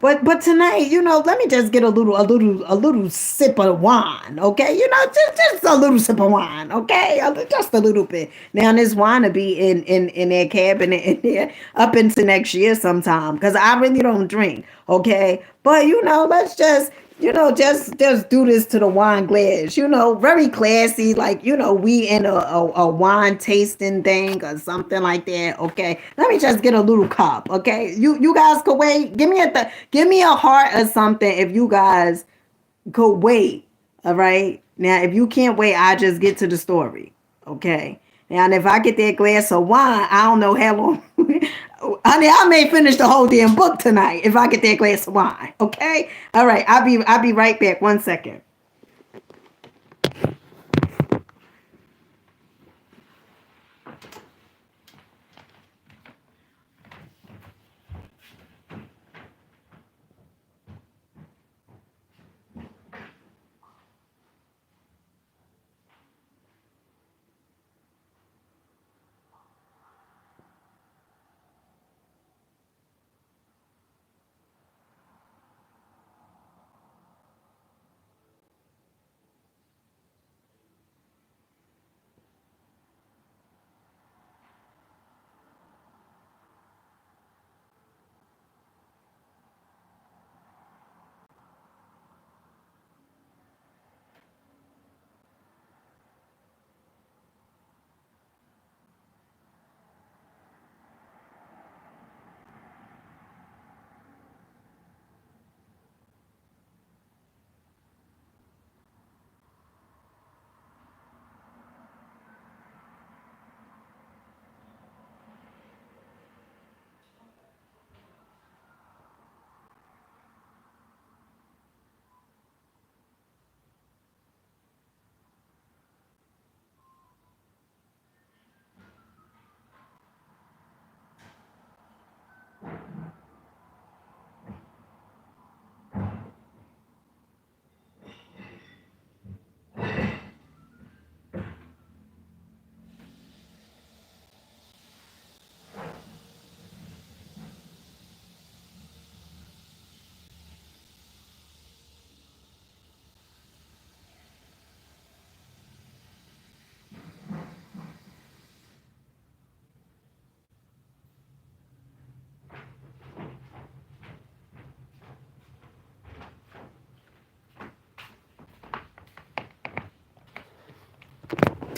But tonight, let me just get a little sip of wine. Okay. Just a little sip of wine. Okay. Just a little bit. Now this wine will be in their cabinet in there up into next year sometime, because I really don't drink. Okay. But let's just do this to the wine glass, very classy, like, we in a wine tasting thing or something like that. Okay. Let me just get a little cup. Okay. You guys could wait. Give me a heart or something if you guys could wait. All right. Now, if you can't wait, I just get to the story. Okay. Now, and if I get that glass of wine, I don't know how long. I may finish the whole damn book tonight if I get that glass of wine. Okay. All right. I'll be right back. 1 second.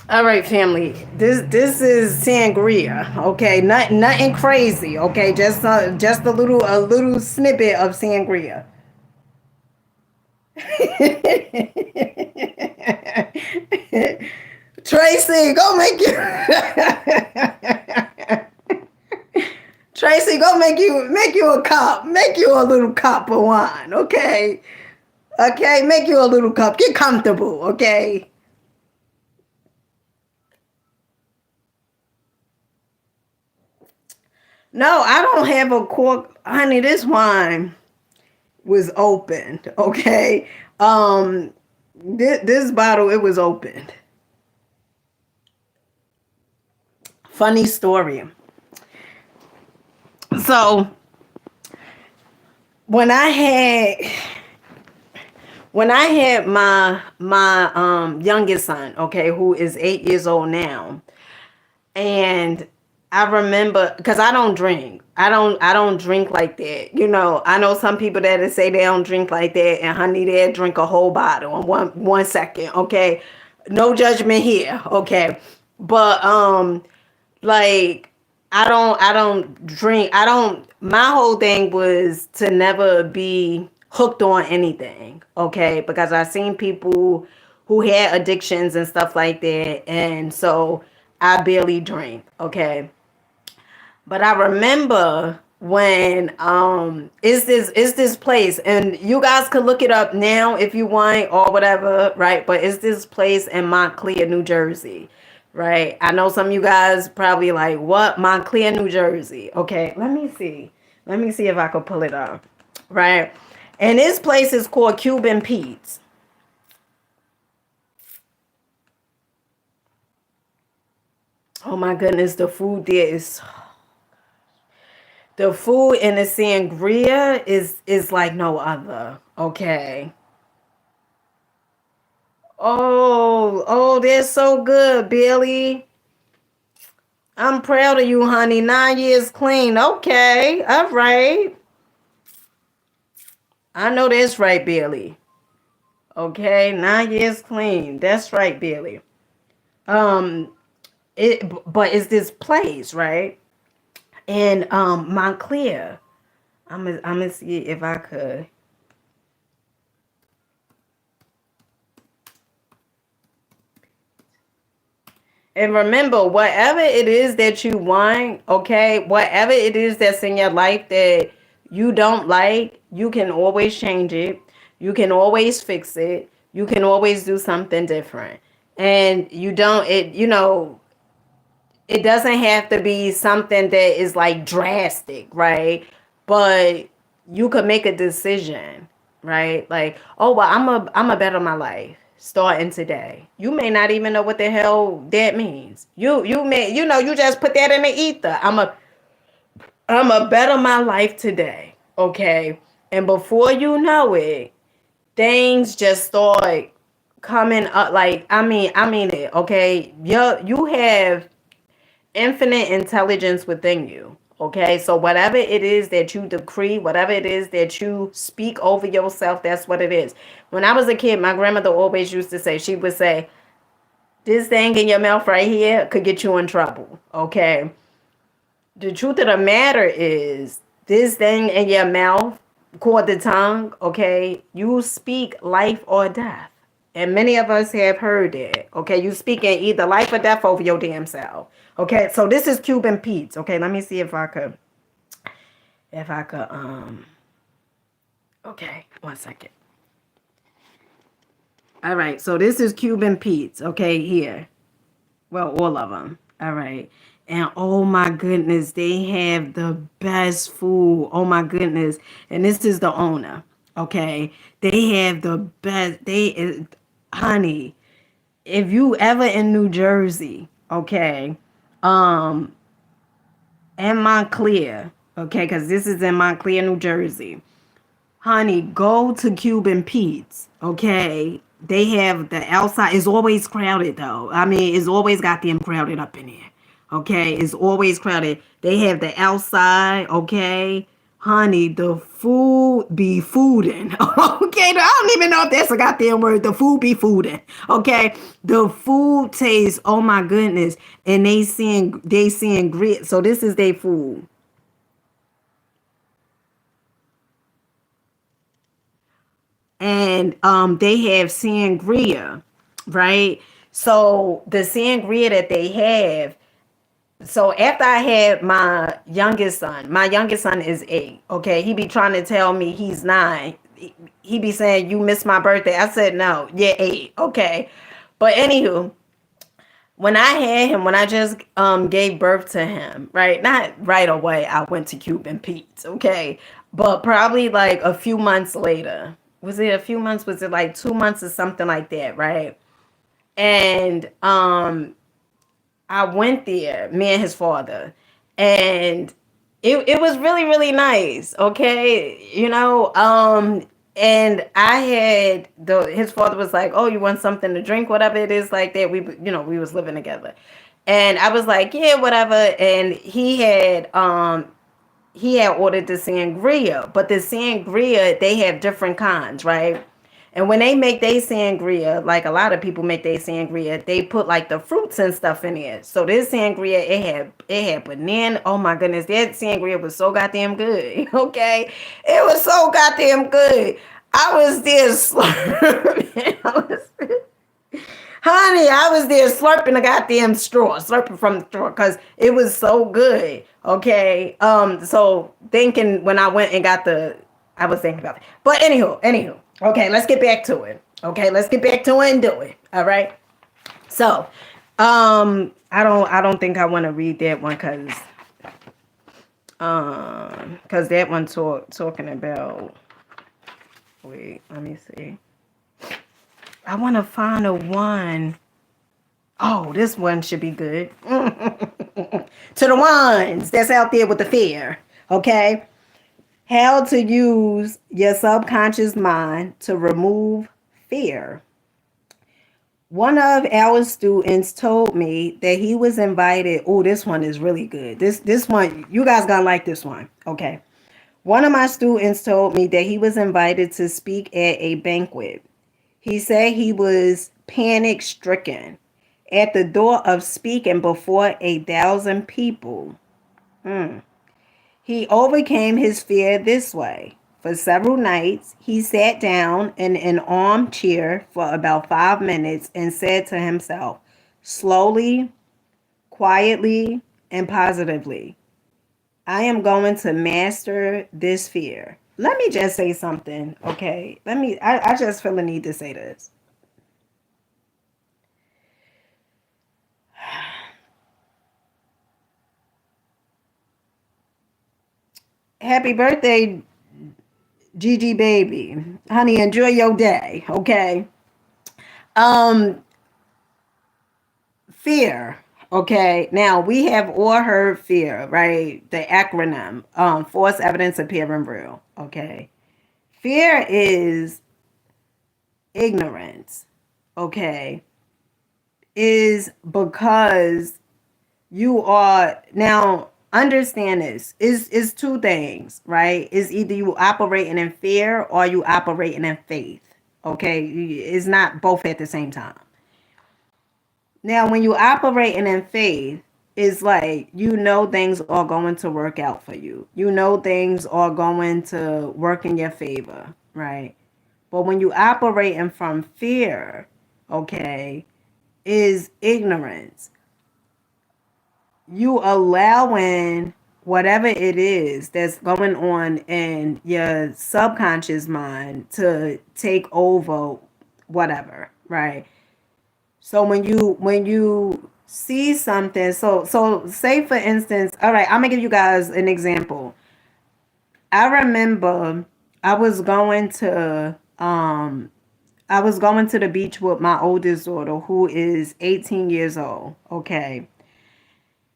All right, family. This is sangria. Okay, nothing crazy. Okay, just a little snippet of sangria. Tracy, go make you. Tracy, go make you a cup. Make you a little cup of wine. Okay. Okay, make you a little cup. Get comfortable. Okay. No, I don't have a cork, honey. This wine was opened. Okay, this bottle, it was opened. Funny story. So when I had my youngest son, okay, who is 8 years old now, and I remember because I don't drink. I don't drink like that. I know some people that say they don't drink like that, and honey, they drink a whole bottle in one second. Okay, no judgment here. Okay, but like I don't drink. I don't My whole thing was to never be hooked on anything, okay? Because I seen people who had addictions and stuff like that, and so I barely drink, okay? But I remember when is this place, and you guys could look it up now if you want or whatever, right? But it's this place in Montclair, New Jersey, right? I know some of you guys probably like, what? Montclair, New Jersey. Okay, let me see if I could pull it up, right? And this place is called Cuban Pete's. Oh my goodness, the food in the sangria is like no other. Okay. Oh, they're so good, Billy. I'm proud of you, honey. 9 years clean. Okay. All right. I know that's right, Billy. Okay. 9 years clean. That's right, Billy. Um, but it's this place, right? In Montclair. I'm gonna see if I could. And remember, whatever it is that you want, okay, whatever it is that's in your life that you don't like, you can always change it. You can always fix it. You can always do something different. And it doesn't have to be something that is like drastic, right? But you could make a decision, right? Like, oh well, I'm a better my life starting today. You may not even know what the hell that means. You may you just put that in the ether. I'm a better my life today. Okay. And before you know it, things just start coming up. Like, I mean it, okay? You have infinite intelligence within you. Okay, so whatever it is that you decree, whatever it is that you speak over yourself, that's what it is. When I was a kid, my grandmother always used to say, she would say, this thing in your mouth right here could get you in trouble. Okay, the truth of the matter is, this thing in your mouth called the tongue, okay, you speak life or death. And many of us have heard it. Okay, you speaking either life or death over your damn self. Okay, so this is Cuban Pete's. Okay, let me see if I could okay, one second. All right, so this is Cuban Pete's. Okay, here. Well, all of them. All right. And oh my goodness, they have the best food. Oh my goodness. And this is the owner. Okay. They have the best. Honey, if you ever in New Jersey, okay, um, and Montclair, okay, because this is in Montclair, New Jersey. Honey, go to Cuban Pete's, okay? They have the outside. It's always crowded though. I mean, it's always got them crowded up in here. Okay, it's always crowded. They have the outside, okay? Honey, the food be fooding. Okay, I don't even know if that's a goddamn word. The food be fooding. Okay, the food tastes. Oh my goodness, and they seeing grit. So this is their food. And they have sangria, right? So the sangria that they have. So after I had my youngest son is 8. Okay, he be trying to tell me he's 9. He be saying you missed my birthday. I said no, yeah, 8. Okay, but anywho, when I had him, when I just gave birth to him, right? Not right away, I went to Cuban Pete's, okay? But probably like a few months later. Was it a few months? Was it like 2 months or something like that, right? And I went there, me and his father, and it was really, really nice, okay? And I had his father was like, "Oh, you want something to drink, whatever it is like that." We was living together. And I was like, "Yeah, whatever." And he had ordered the sangria, but the sangria, they have different kinds, right? And when they make their sangria, like a lot of people make their sangria, they put like the fruits and stuff in it. So this sangria, it had banana. Oh my goodness, that sangria was so goddamn good. Okay, it was so goddamn good. I was there slurping. Honey, I was there slurping a goddamn straw, slurping from the straw because it was so good. Okay. So thinking when I went and got I was thinking about it. But anywho. Okay, let's get back to it. Okay, let's get back to it and do it. All right. So, I don't think I want to read that one because that one talking about. Wait, let me see. I want to find a one. Oh, this one should be good. To the ones that's out there with the fear, okay? How to use your subconscious mind to remove fear. One of our students told me that he was invited. Oh, this one is really good. This one, you guys gonna like this one, okay? One of my students told me that he was invited to speak at a banquet. He said he was panic stricken at the door of speaking before 1,000 people. He overcame his fear this way. For several nights, he sat down in an armchair for about 5 minutes and said to himself, slowly, quietly, and positively, I am going to master this fear. Let me just say something, okay? I just feel the need to say this. Happy birthday, Gigi baby. Honey, enjoy your day, okay? Um, Fear. Okay. Now we have all heard fear, right? The acronym, false evidence appearing real. Okay. Fear is ignorance. Okay. Is because you are now understand this is two things, right? Is either you operating in fear or you operating in faith. Okay. It's not both at the same time. Now, when you operating in faith, it's like things are going to work out for you. Things are going to work in your favor, right? But when you operating from fear, okay, is ignorance. You allowing whatever it is that's going on in your subconscious mind to take over whatever, right? So when you see something, so say for instance, all right, I'm gonna give you guys an example. I remember I was going to the beach with my oldest daughter who is 18 years old, okay?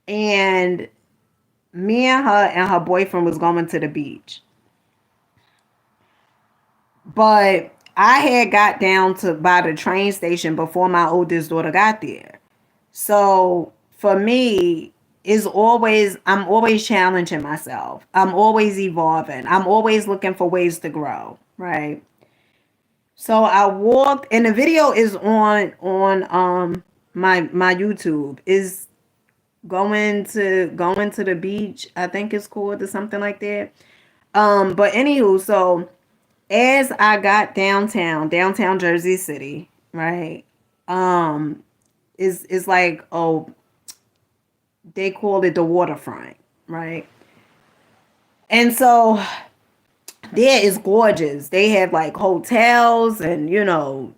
And me and her boyfriend was going to the beach. But I had got down to by the train station before my oldest daughter got there. So for me, I'm always challenging myself. I'm always evolving. I'm always looking for ways to grow, right? So I walked, and the video is on my YouTube. Is going to the beach, I think it's called, or something like that. But anywho, so as I got downtown Jersey City, right? Is like, oh, they call it the waterfront, right? And so there is gorgeous. They have like hotels and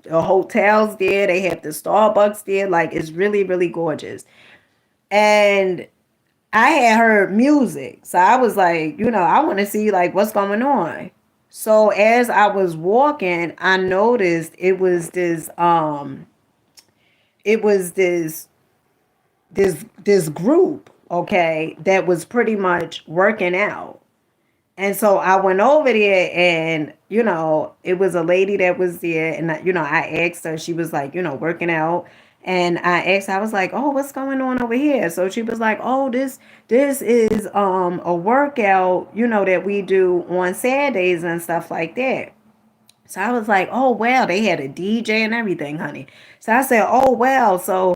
hotels there. They have the Starbucks there. Like it's really, really gorgeous. And I had heard music. So I was like, I want to see like what's going on. So as I was walking, I noticed it was this group, okay, that was pretty much working out. And so I went over there and, it was a lady that was there. And, I asked her, she was like, working out. And I asked her, I was like, oh, what's going on over here? So she was like, oh, this is a workout, that we do on Saturdays and stuff like that. So I was like, oh, well, they had a DJ and everything, honey. So I said, oh, well. So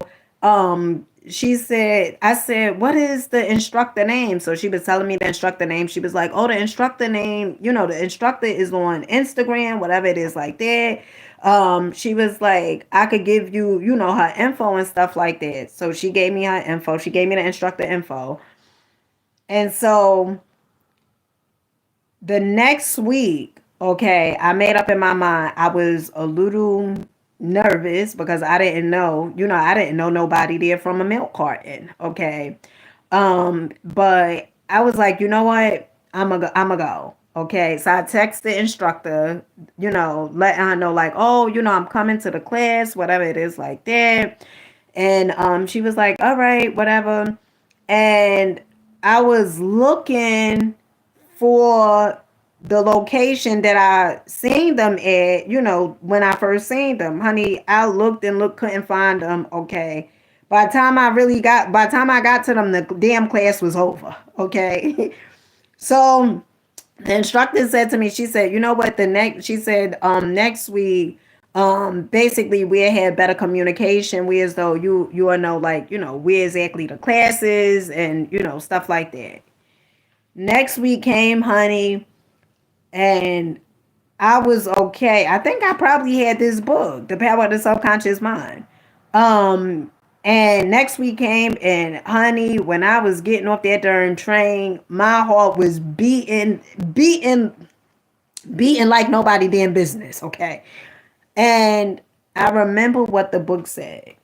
she said, I said, what is the instructor name? So she was telling me the instructor name. She was like, oh, the instructor name, the instructor is on Instagram, whatever it is like that. She was like, I could give you, her info and stuff like that. So she gave me her info. She gave me the instructor info. And so the next week, okay, I made up in my mind. I was a little nervous because I didn't know, I didn't know nobody there from a milk carton, okay. But I was like, you know what? I'm a go. Okay, so I text the instructor, letting her know like, oh, I'm coming to the class, whatever it is like that. And she was like, all right, whatever. And I was looking for the location that I seen them at, when I first seen them. Honey, I looked and looked, couldn't find them. Okay. By the time I got to them, the damn class was over. Okay. So the instructor said to me, she said, you know what, she said, next week, basically we'll have better communication. We as though you will know, like, where exactly the classes and, stuff like that. Next week came, honey, and I was okay. I think I probably had this book, The Power of the Subconscious Mind. And next week came, and honey, when I was getting off that darn train, my heart was beating like nobody damn business, okay? And I remember what the book said,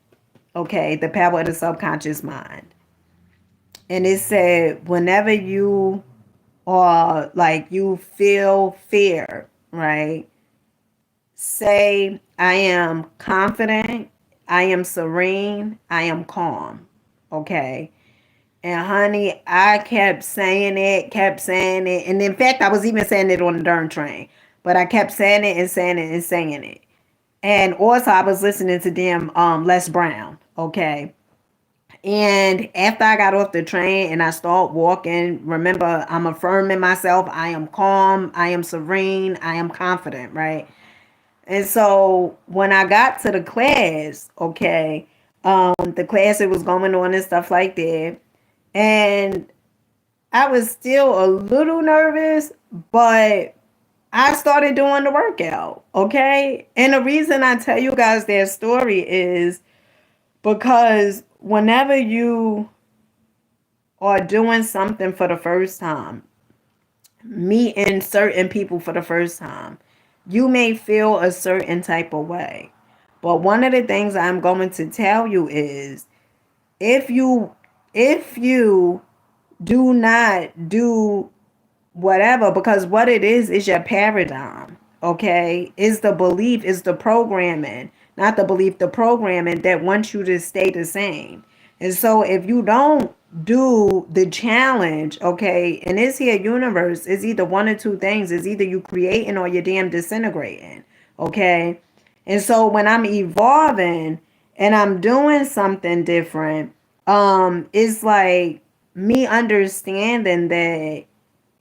okay? The Power of the Subconscious Mind. And it said, whenever you or like you feel fear, right? Say, I am confident, I am serene, I am calm. Okay. And honey, I kept saying it. And in fact, I was even saying it on the darn train. But I kept saying it and saying it and saying it. And also I was listening to them Les Brown. Okay. And after I got off the train and I start walking, remember, I'm affirming myself. I am calm. I am serene. I am confident, right? And so when I got to the class, okay, the class it was going on and stuff like that. And I was still a little nervous, but I started doing the workout, okay? And the reason I tell you guys that story is because whenever you are doing something for the first time, meeting certain people for the first time, you may feel a certain type of way. But one of the things I'm going to tell you is if you do not do whatever, because what it is your paradigm, okay? Is the belief, is the programming, not the belief, the programming that wants you to stay the same. And so if you don't do the challenge, okay, in this here universe, it's either one or two things. It's either you creating or you're damn disintegrating, okay? And so when I'm evolving and I'm doing something different, it's like me understanding that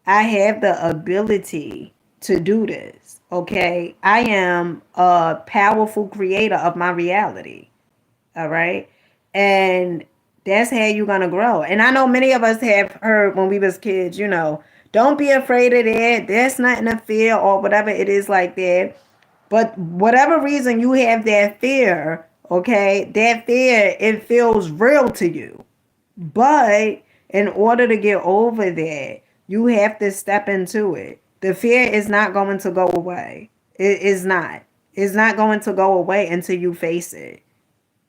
I have the ability to do this. Okay. I am a powerful creator of my reality. All right. And that's how you're going to grow. And I know many of us have heard when we was kids, don't be afraid of that. There's nothing to fear or whatever it is like that. But whatever reason you have that fear, okay, that fear, it feels real to you. But in order to get over that, you have to step into it. The fear is not going to go away. It is not. It's not going to go away until you face it.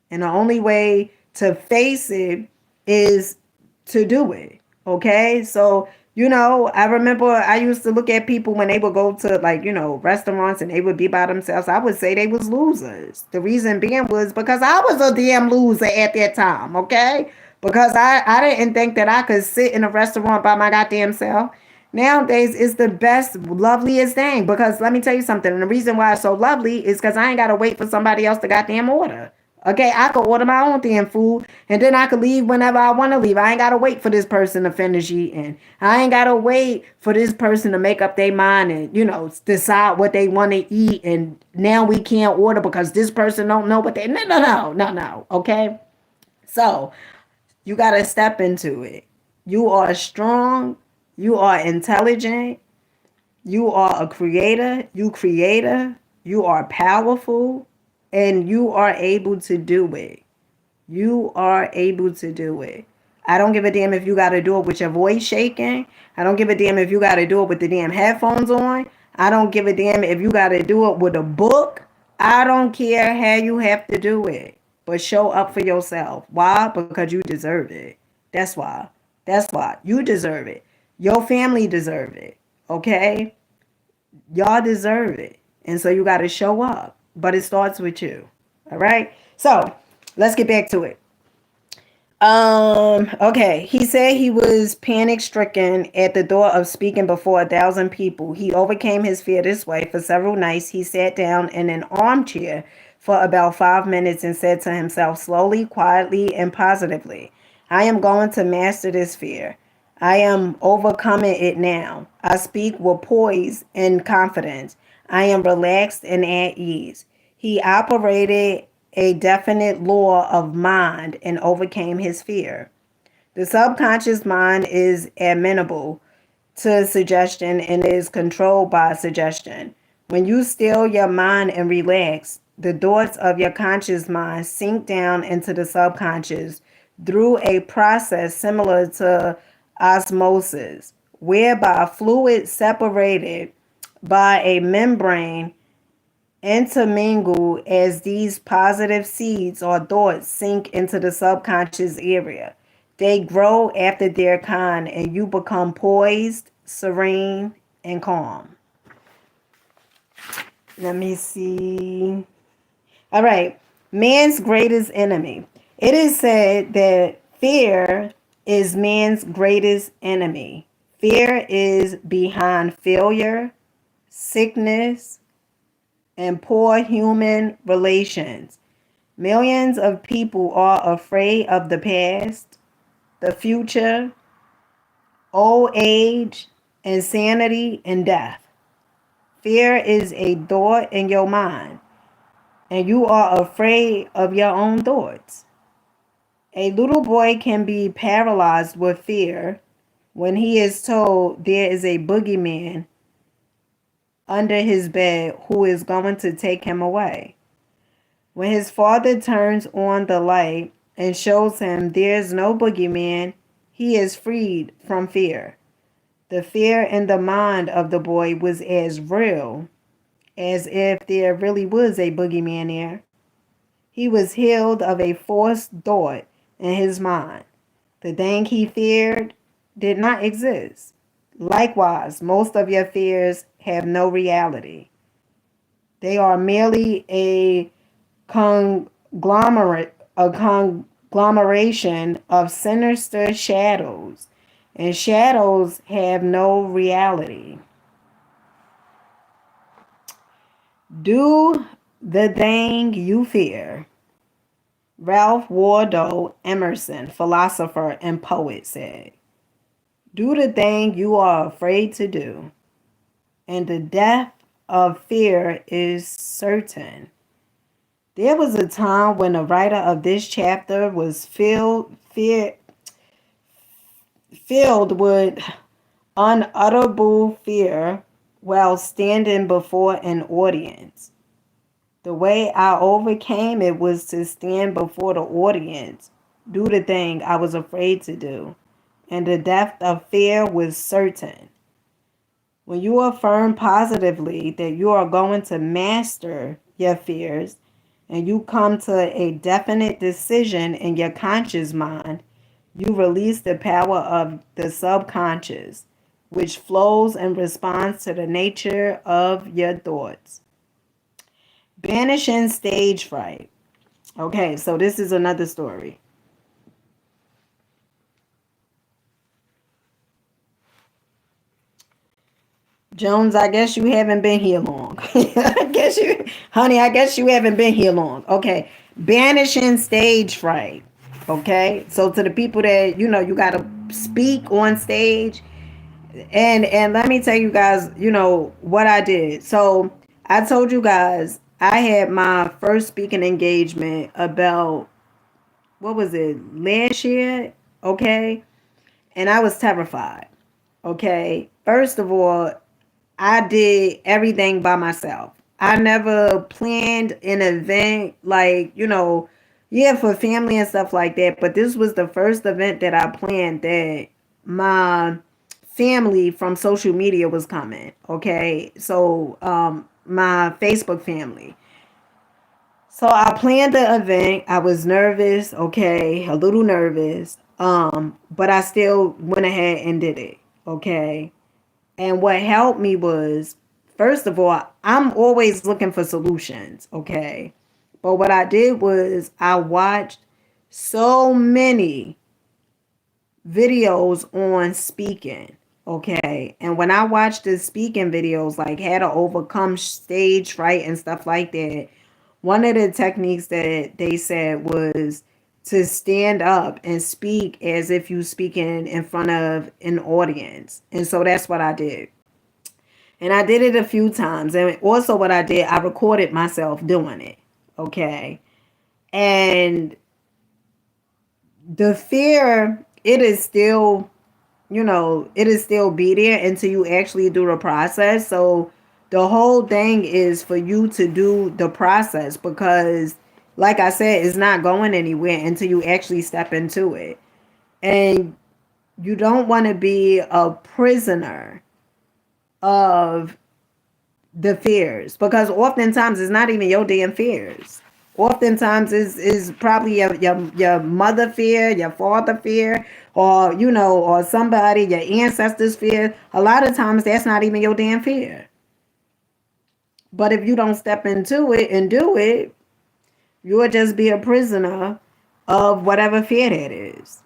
And the only way to face it is to do it. Okay? So, I remember I used to look at people when they would go to restaurants and they would be by themselves. I would say they was losers. The reason being was because I was a damn loser at that time, okay? Because I didn't think that I could sit in a restaurant by my goddamn self. Nowadays, it's the best, loveliest thing. Because let me tell you something. And the reason why it's so lovely is because I ain't got to wait for somebody else to goddamn order. Okay, I could order my own damn food and then I could leave whenever I want to leave. I ain't got to wait for this person to finish eating. I ain't got to wait for this person to make up their mind and, decide what they want to eat. And now we can't order because this person don't know what they... No. Okay? So, you got to step into it. You are strong. You are intelligent. You are a creator. You are powerful. And you are able to do it. You are able to do it. I don't give a damn if you got to do it with your voice shaking. I don't give a damn if you got to do it with the damn headphones on. I don't give a damn if you got to do it with a book. I don't care how you have to do it. But show up for yourself. Why? Because you deserve it. That's why. That's why. You deserve it. Your family deserve it. Okay? Y'all deserve it. And so you got to show up. But it starts with you. All right? So, let's get back to it. Okay. He said he was panic stricken at the door of speaking before 1,000 people. He overcame his fear this way. For several nights, he sat down in an armchair for about 5 minutes and said to himself slowly, quietly, and positively, I am going to master this fear. I am overcoming it now. I speak with poise and confidence. I am relaxed and at ease. He operated a definite law of mind and overcame his fear. The subconscious mind is amenable to suggestion and is controlled by suggestion. When you still your mind and relax, the thoughts of your conscious mind sink down into the subconscious through a process similar to osmosis, whereby fluid separated by a membrane intermingle as these positive seeds or thoughts sink into the subconscious area. They grow after their kind and you become poised, serene, and calm. Let me see. All right. Man's greatest enemy. It is said that fear is man's greatest enemy. Fear is behind failure, sickness, and poor human relations. Millions of people are afraid of the past, the future, old age, insanity, and death. Fear is a thought in your mind, and you are afraid of your own thoughts. A little boy can be paralyzed with fear when he is told there is a boogeyman under his bed who is going to take him away. When his father turns on the light and shows him there's no boogeyman, he is freed from fear. The fear in the mind of the boy was as real as if there really was a boogeyman there. He was healed of a forced thought in his mind. The thing he feared did not exist. Likewise, most of your fears have no reality. They are merely a conglomeration of sinister shadows, and shadows have no reality. Do the thing you fear. Ralph Waldo Emerson, philosopher and poet, said, do the thing you are afraid to do, and the death of fear is certain. There was a time when the writer of this chapter was filled with unutterable fear while standing before an audience. The way I overcame it was to stand before the audience, do the thing I was afraid to do, and the death of fear was certain. When you affirm positively that you are going to master your fears and you come to a definite decision in your conscious mind, you release the power of the subconscious, which flows in response to the nature of your thoughts. Banishing stage fright. Okay, so this is another story. Jones, I guess you haven't been here long. I guess you haven't been here long. Okay. Banishing stage fright. Okay. So to the people that, you got to speak on stage. And let me tell you guys, what I did. So I told you guys I had my first speaking engagement about, what was it, last year? Okay. And I was terrified. Okay. First of all, I did everything by myself. I never planned an event like, yeah, for family and stuff like that. But this was the first event that I planned that my family from social media was coming. Okay. So, my Facebook family. So I planned the event. I was nervous, okay, a little nervous. But I still went ahead and did it. Okay. And what helped me was, first of all, I'm always looking for solutions, okay? But what I did was I watched so many videos on speaking, okay? And when I watched the speaking videos, like how to overcome stage fright and stuff like that, one of the techniques that they said was to stand up and speak as if you speaking in front of an audience. And so that's what I did. And I did it a few times. And also what I did, I recorded myself doing it. Okay. And the fear, it is still, it is still be there until you actually do the process. So the whole thing is for you to do the process because, like I said, it's not going anywhere until you actually step into it. And you don't want to be a prisoner of the fears because oftentimes it's not even your damn fears. Oftentimes is probably your mother fear, your father fear, or or somebody, your ancestors fear. A lot of times that's not even your damn fear. But if you don't step into it and do it, you'll just be a prisoner of whatever fear that is.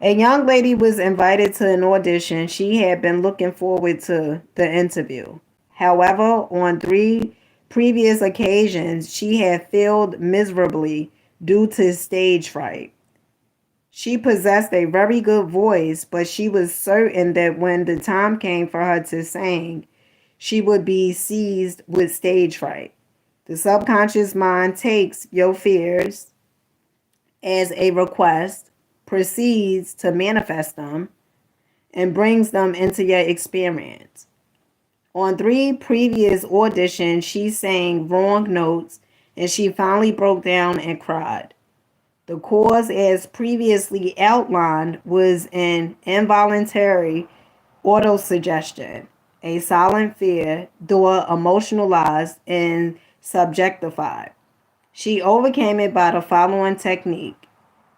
A young lady was invited to an audition. She had been looking forward to the interview. However, on 3 previous occasions, she had failed miserably due to stage fright. She possessed a very good voice, but she was certain that when the time came for her to sing, she would be seized with stage fright. The subconscious mind takes your fears as a request, proceeds to manifest them, and brings them into your experience. On 3 previous auditions, she sang wrong notes and she finally broke down and cried. The cause, as previously outlined, was an involuntary autosuggestion, a silent fear, though emotionalized and subjectified. She overcame it by the following technique.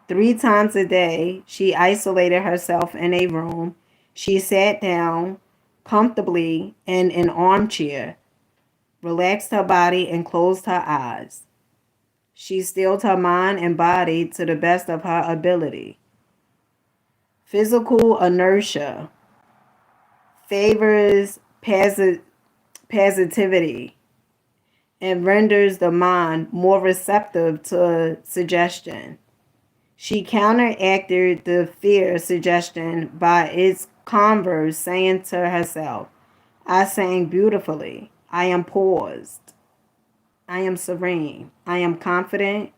3 times a day, she isolated herself in a room. She sat down comfortably in an armchair, relaxed her body, and closed her eyes. She stilled her mind and body to the best of her ability. Physical inertia favors positivity and renders the mind more receptive to suggestion. She counteracted the fear suggestion by its converse, saying to herself, I sang beautifully. I am paused. I am serene. I am confident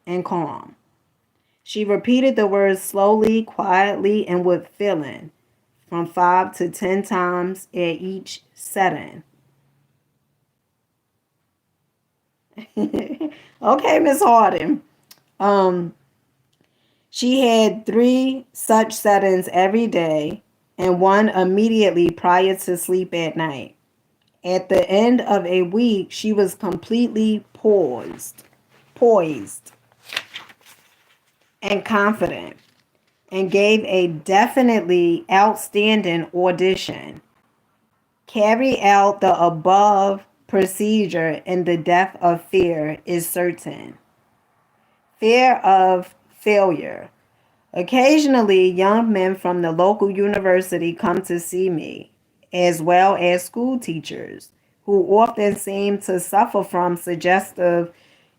and calm. She repeated the words slowly, quietly, and with feeling from 5 to 10 times at each setting. Okay, Miss Harden. Um, She had 3 such settings every day. and one immediately prior to sleep at night. At the end of a week, she was completely poised and confident, and gave a definitely outstanding audition. Carry out the above procedure and the death of fear is certain. Fear of failure. Occasionally, young men from the local university come to see me, as well as school teachers, who often seem to suffer from suggestive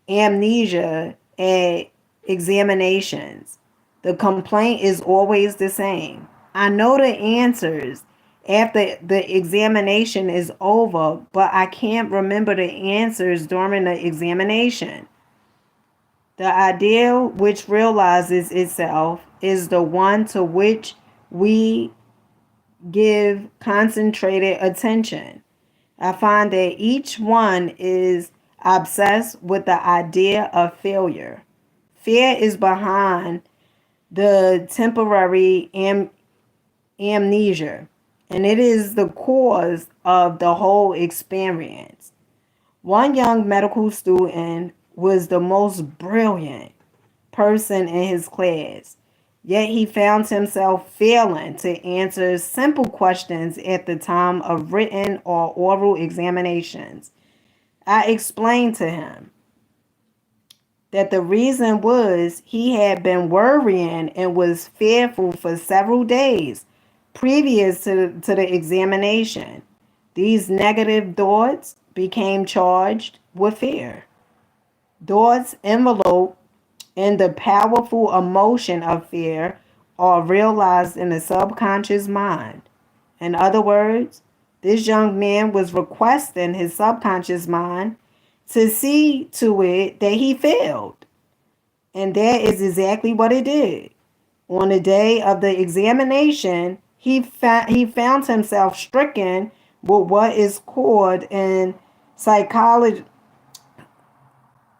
amnesia at examinations. The complaint is always the same. I know the answers after the examination is over, but I can't remember the answers during the examination. The ideal which realizes itself is the one to which we give concentrated attention. I find that each one is obsessed with the idea of failure. Fear is behind the temporary amnesia, and it is the cause of the whole experience. One young medical student was the most brilliant person in his class, yet he found himself failing to answer simple questions at the time of written or oral examinations. I explained to him that the reason was he had been worrying and was fearful for several days previous to the examination. These negative thoughts became charged with fear. Thoughts enveloped in the powerful emotion of fear are realized in the subconscious mind. In other words, this young man was requesting his subconscious mind to see to it that he failed. And that is exactly what it did. On the day of the examination, he found himself stricken with what is called in psychology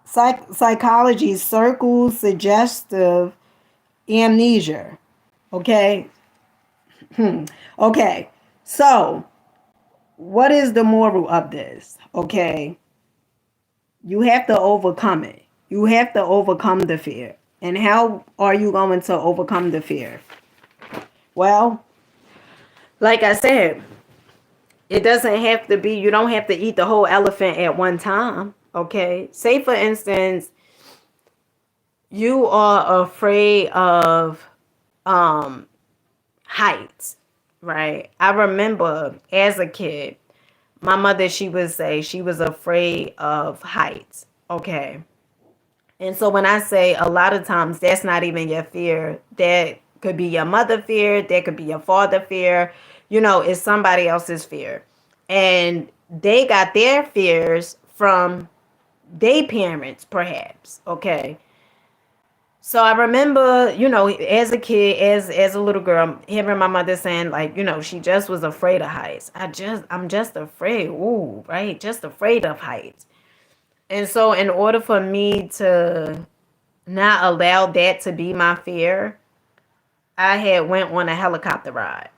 psychology circle suggestive amnesia. Okay. Okay. So, what is the moral of this? Okay. You have to overcome it. You have to overcome the fear. And how are you going to overcome the fear? Well, like I said, it doesn't have to be, you don't have to eat the whole elephant at one time. Okay. Say, for instance, you are afraid of heights, right? I remember as a kid, my mother, she would say she was afraid of heights. Okay. And so when I say a lot of times that's not even your fear, that could be your mother fear, that could be your father fear, it's somebody else's fear. And they got their fears from their parents, perhaps. Okay. So I remember, as a kid, as a little girl, hearing my mother saying, like, she just was afraid of heights. I'm just afraid. Ooh, right? Just afraid of heights. And so in order for me to not allow that to be my fear, I had went on a helicopter ride.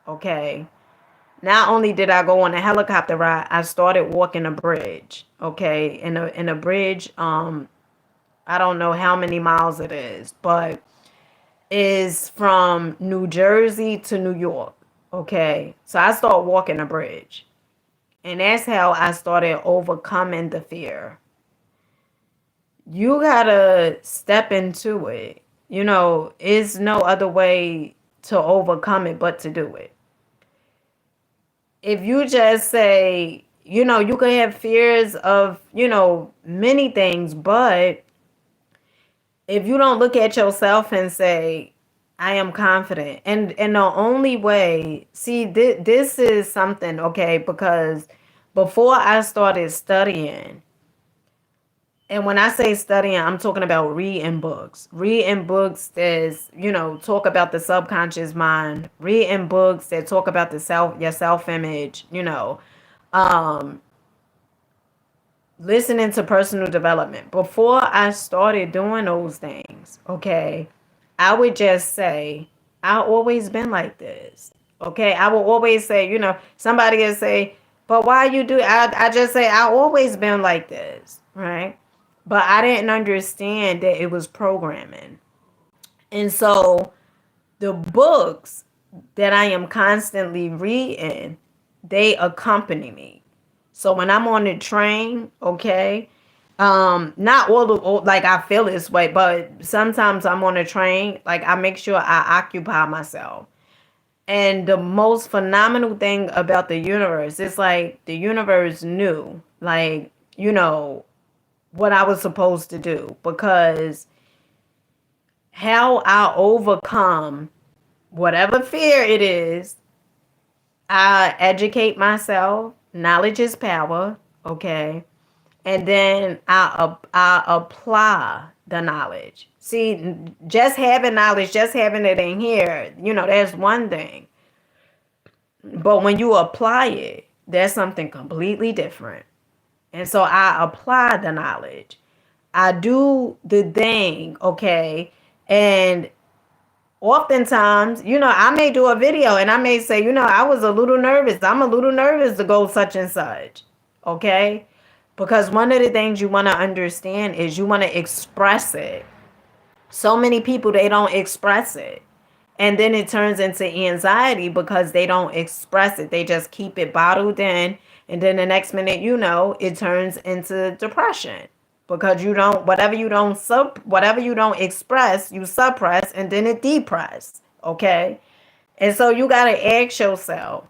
Okay. Not only did I go on a helicopter ride, I started walking a bridge. Okay. In a bridge, I don't know how many miles it is, but is from New Jersey to New York. Okay. So I started walking a bridge. And that's how I started overcoming the fear. You gotta step into it. It's no other way to overcome it but to do it. If you just say, you can have fears of, many things, but if you don't look at yourself and say, I am confident. And the only way, see, this is something, okay, because before I started studying, and when I say studying, I'm talking about reading books. Reading books that, talk about the subconscious mind. Reading books that talk about your self-image, listening to personal development. Before I started doing those things, okay, I would just say, I always been like this. Okay, I will always say, somebody will say, but why you do? I just say I always been like this, right? But I didn't understand that it was programming, and so the books that I am constantly reading, they accompany me. So when I'm on the train, okay, not like I feel this way, but sometimes I'm on a train, like I make sure I occupy myself. And the most phenomenal thing about the universe is like the universe knew, like, what I was supposed to do, because how I overcome whatever fear it is, I educate myself. Knowledge is power, okay? And then I apply the knowledge. See, just having knowledge, just having it in here, that's one thing. But when you apply it, that's something completely different. And so I apply the knowledge. I do the thing, okay? And oftentimes, I may do a video and I may say, I was a little nervous. I'm a little nervous to go such and such. Okay? Because one of the things you want to understand is you want to express it. So many people, they don't express it. And then it turns into anxiety because they don't express it. They just keep it bottled in. And then the next minute, it turns into depression because whatever you don't express, you suppress, and then it depress. Okay. And so you got to ask yourself,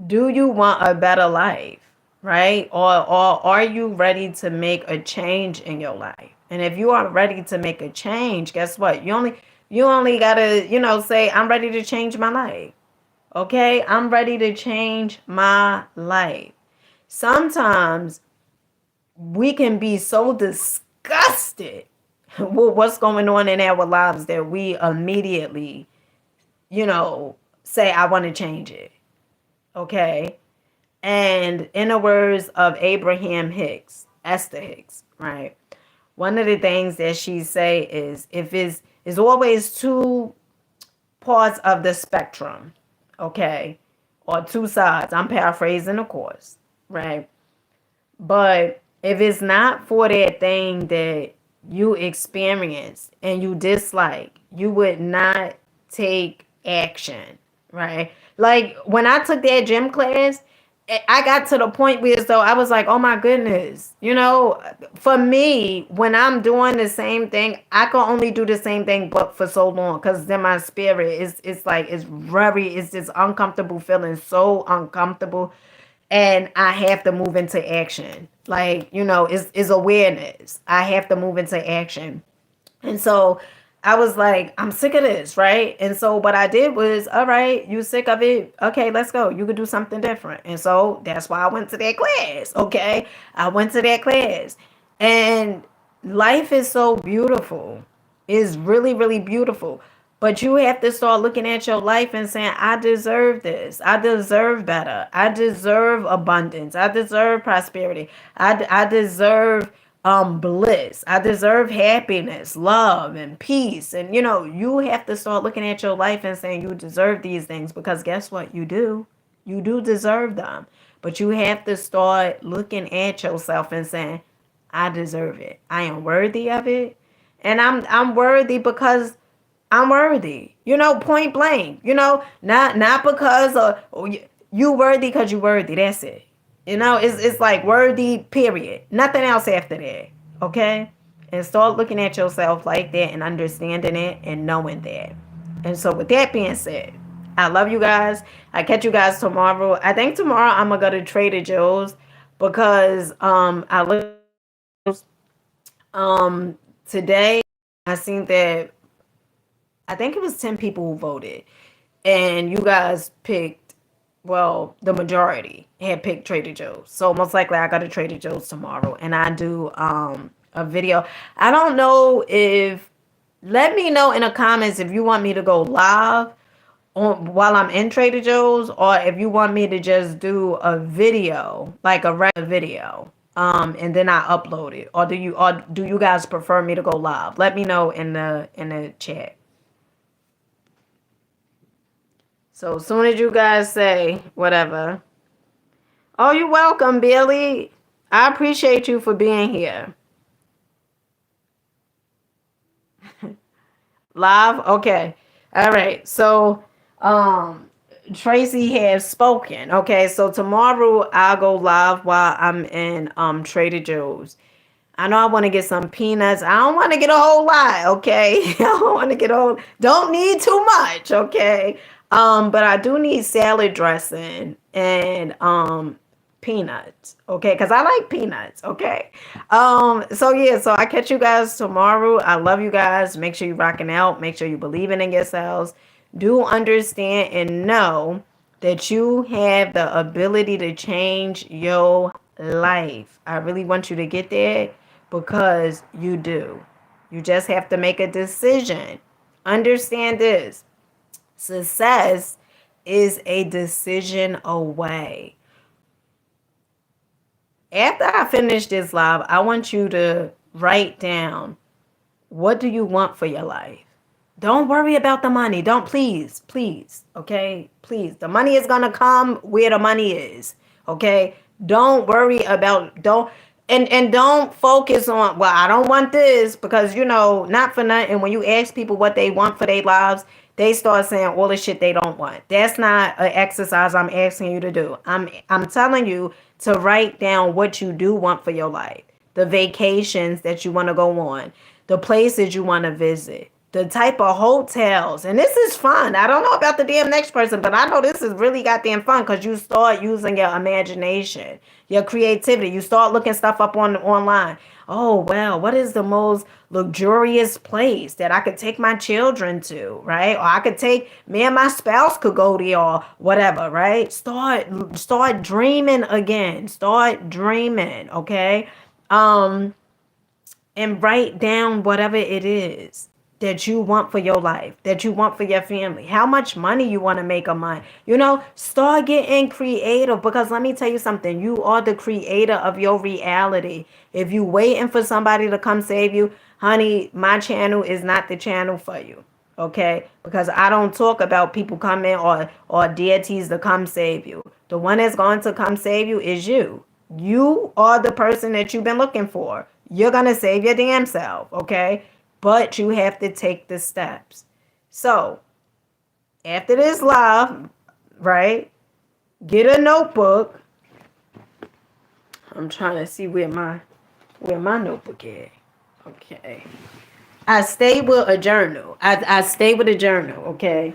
do you want a better life? Right? Or are you ready to make a change in your life? And if you are ready to make a change, guess what? You only gotta, say, I'm ready to change my life. Okay? I'm ready to change my life. Sometimes we can be so disgusted with what's going on in our lives that we immediately, say, I want to change it. Okay? And in the words of Abraham Hicks, Esther Hicks, right? One of the things that she say is, if is always two parts of the spectrum, okay, or two sides. I'm paraphrasing, of course, right? But if it's not for that thing that you experience and you dislike, you would not take action, right? Like when I took that gym class, I got to the point where so I was like, oh my goodness, for me, when I'm doing the same thing, I can only do the same thing but for so long, because then my spirit is it's this uncomfortable feeling, so uncomfortable, and I have to move into action. Like, it's awareness. I have to move into action. And so I was like, I'm sick of this, right? And so what I did was, all right, you sick of it? Okay, let's go. You could do something different. And so that's why I went to that class. Okay. I went to that class. And life is so beautiful. It's really, really beautiful. But you have to start looking at your life and saying, I deserve this. I deserve better. I deserve abundance. I deserve prosperity. I deserve bliss. I deserve happiness, love, and peace. And you have to start looking at your life and saying you deserve these things, because guess what? You do. You do deserve them. But you have to start looking at yourself and saying, I deserve it. I am worthy of it. And I'm worthy because I'm worthy. Point blank. Not because of you worthy because you worthy. That's it. It's like worthy, period. Nothing else after that. Okay? And start looking at yourself like that and understanding it and knowing that. And so with that being said, I love you guys. I catch you guys tomorrow. I think tomorrow I'm gonna go to Trader Joe's because I look today I seen that I think it was 10 people who voted. And you guys picked, well, the majority had picked Trader Joe's. So most likely I go to Trader Joe's tomorrow and I do a video. I don't know if, let me know in the comments if you want me to go live while I'm in Trader Joe's, or if you want me to just do a video, like a regular video. And then I upload it. Or do you guys prefer me to go live? Let me know in the chat. So So as soon as you guys say whatever, oh, you're welcome, Billy. I appreciate you for being here. Live? Okay. All right. So, Tracy has spoken. Okay. So tomorrow I'll go live while I'm in Trader Joe's. I know I want to get some peanuts. I don't want to get a whole lot, okay? I don't want to get all don't need too much, okay? But I do need salad dressing and peanuts, okay? Because I like peanuts, okay? So yeah, so I catch you guys tomorrow. I love you guys. Make sure you're rocking out. Make sure you believing in yourselves. Do understand and know that you have the ability to change your life. I really want you to get there because you do. You just have to make a decision. Understand this. Success is a decision away. After I finish this live, I want you to write down, what do you want for your life? Don't worry about the money. Don't, please, okay? Please. The money is going to come where the money is, okay? Don't worry about, don't, and don't focus on, well, I don't want this, because, not for nothing, when you ask people what they want for their lives, they start saying all the shit they don't want. That's not an exercise I'm asking you to do. I'm telling you to write down what you do want for your life. The vacations that you want to go on, the places you want to visit, the type of hotels. And this is fun. I don't know about the damn next person, but I know this is really goddamn fun because you start using your imagination, your creativity. You start looking stuff up online. Oh, well, what is the most luxurious place that I could take my children to, right? Or I could take, me and my spouse could go there or whatever, right? Start dreaming again. Start dreaming, okay? And write down whatever it is that you want for your life, that you want for your family, how much money you want to make a month. Start getting creative, because let me tell you something. You are the creator of your reality. If you waiting for somebody to come save you, honey, my channel is not the channel for you. Okay? Because I don't talk about people coming or deities to come save you. The one that's going to come save you is you. You are the person that you've been looking for. You're going to save your damn self, okay? But you have to take the steps. So, after this live, right, get a notebook. I'm trying to see where my notebook is. Okay. I stay with a journal. I stay with a journal, okay?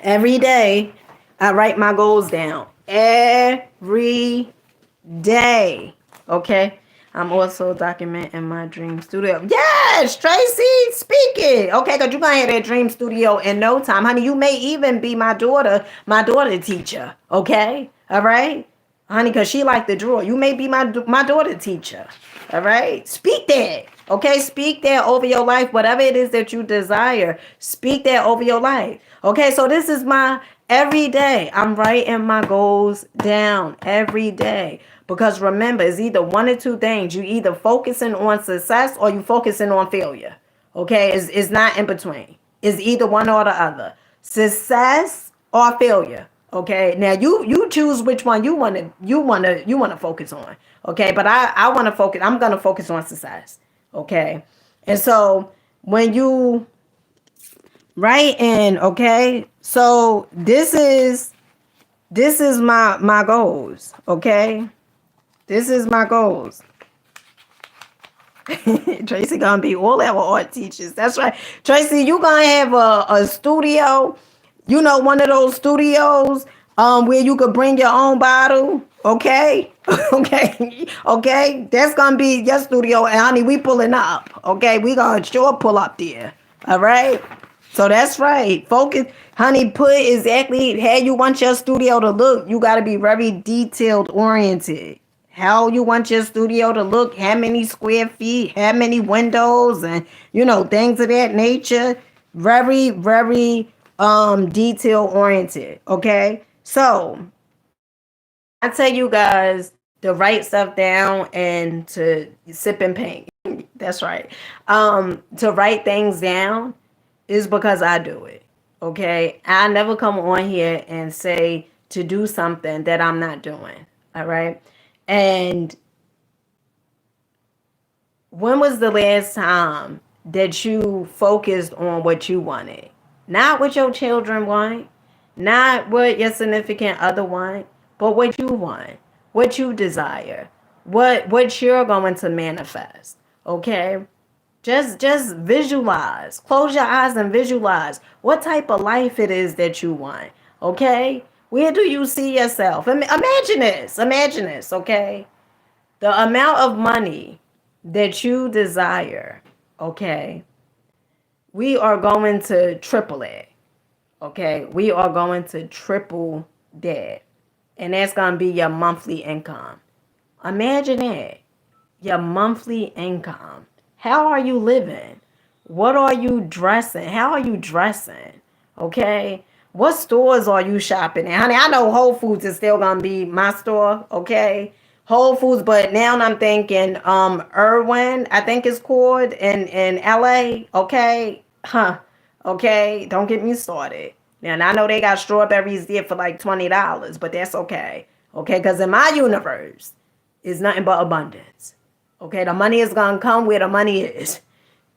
Every day, I write my goals down. Every day. Okay. I'm also documenting my dream studio. Yes, Tracy, speaking. Okay, because you're going to have that dream studio in no time. Honey, you may even be my daughter teacher. Okay? All right? Honey, because she like to draw. You may be my daughter teacher. All right? Speak that. Okay? Speak that over your life. Whatever it is that you desire, speak that over your life. Okay? So this is my every day. I'm writing my goals down every day. Because remember, it's either one or two things. You either focusing on success or you focusing on failure. Okay? It's not in between. It's either one or the other. Success or failure. Okay? Now you choose which one you want to focus on. Okay? But I want to focus, I'm going to focus on success. Okay? And so when you write in, okay? So this is my goals, okay? This is my goals. Tracy gonna be all our art teachers. That's right. Tracy, you gonna have a studio, one of those studios where you could bring your own bottle. Okay? Okay. That's gonna be your studio. And honey, we pulling up. Okay, we gonna sure pull up there. All right. So that's right. Focus, honey, put exactly how you want your studio to look. You gotta be very detailed oriented. How you want your studio to look, how many square feet, how many windows, and things of that nature. Very, very detail oriented. Okay. So I tell you guys to write stuff down and to sip and paint. That's right. To write things down is because I do it. Okay, I never come on here and say to do something that I'm not doing. All right. And when was the last time that you focused on what you wanted? Not what your children want, not what your significant other want, but what you want, what you desire, what you're going to manifest. Okay? Just visualize. Close your eyes and visualize what type of life it is that you want. Okay? Where do you see yourself? Imagine this. Imagine this, okay? The amount of money that you desire, okay? We are going to triple it. Okay? We are going to triple that. And that's going to be your monthly income. Imagine that. Your monthly income. How are you living? What are you dressing? How are you dressing? Okay. What stores are you shopping at? Honey, I know Whole Foods is still gonna be my store, okay? Whole Foods, but now I'm thinking Irwin, I think it's called in LA, okay? Huh. Okay, don't get me started. Now, and I know they got strawberries there for like $20, but that's okay. Okay, because in my universe, it's nothing but abundance. Okay, the money is gonna come where the money is.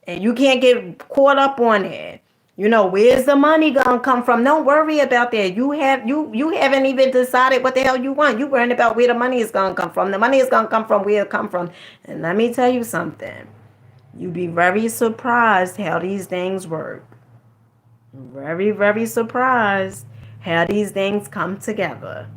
And you can't get caught up on it. You know, where's the money gonna come from? Don't worry about that. You haven't even decided what the hell you want. You worrying about where the money is gonna come from. The money is gonna come from where it come from. And let me tell you something. You'd be very surprised how these things work. Very, very surprised how these things come together.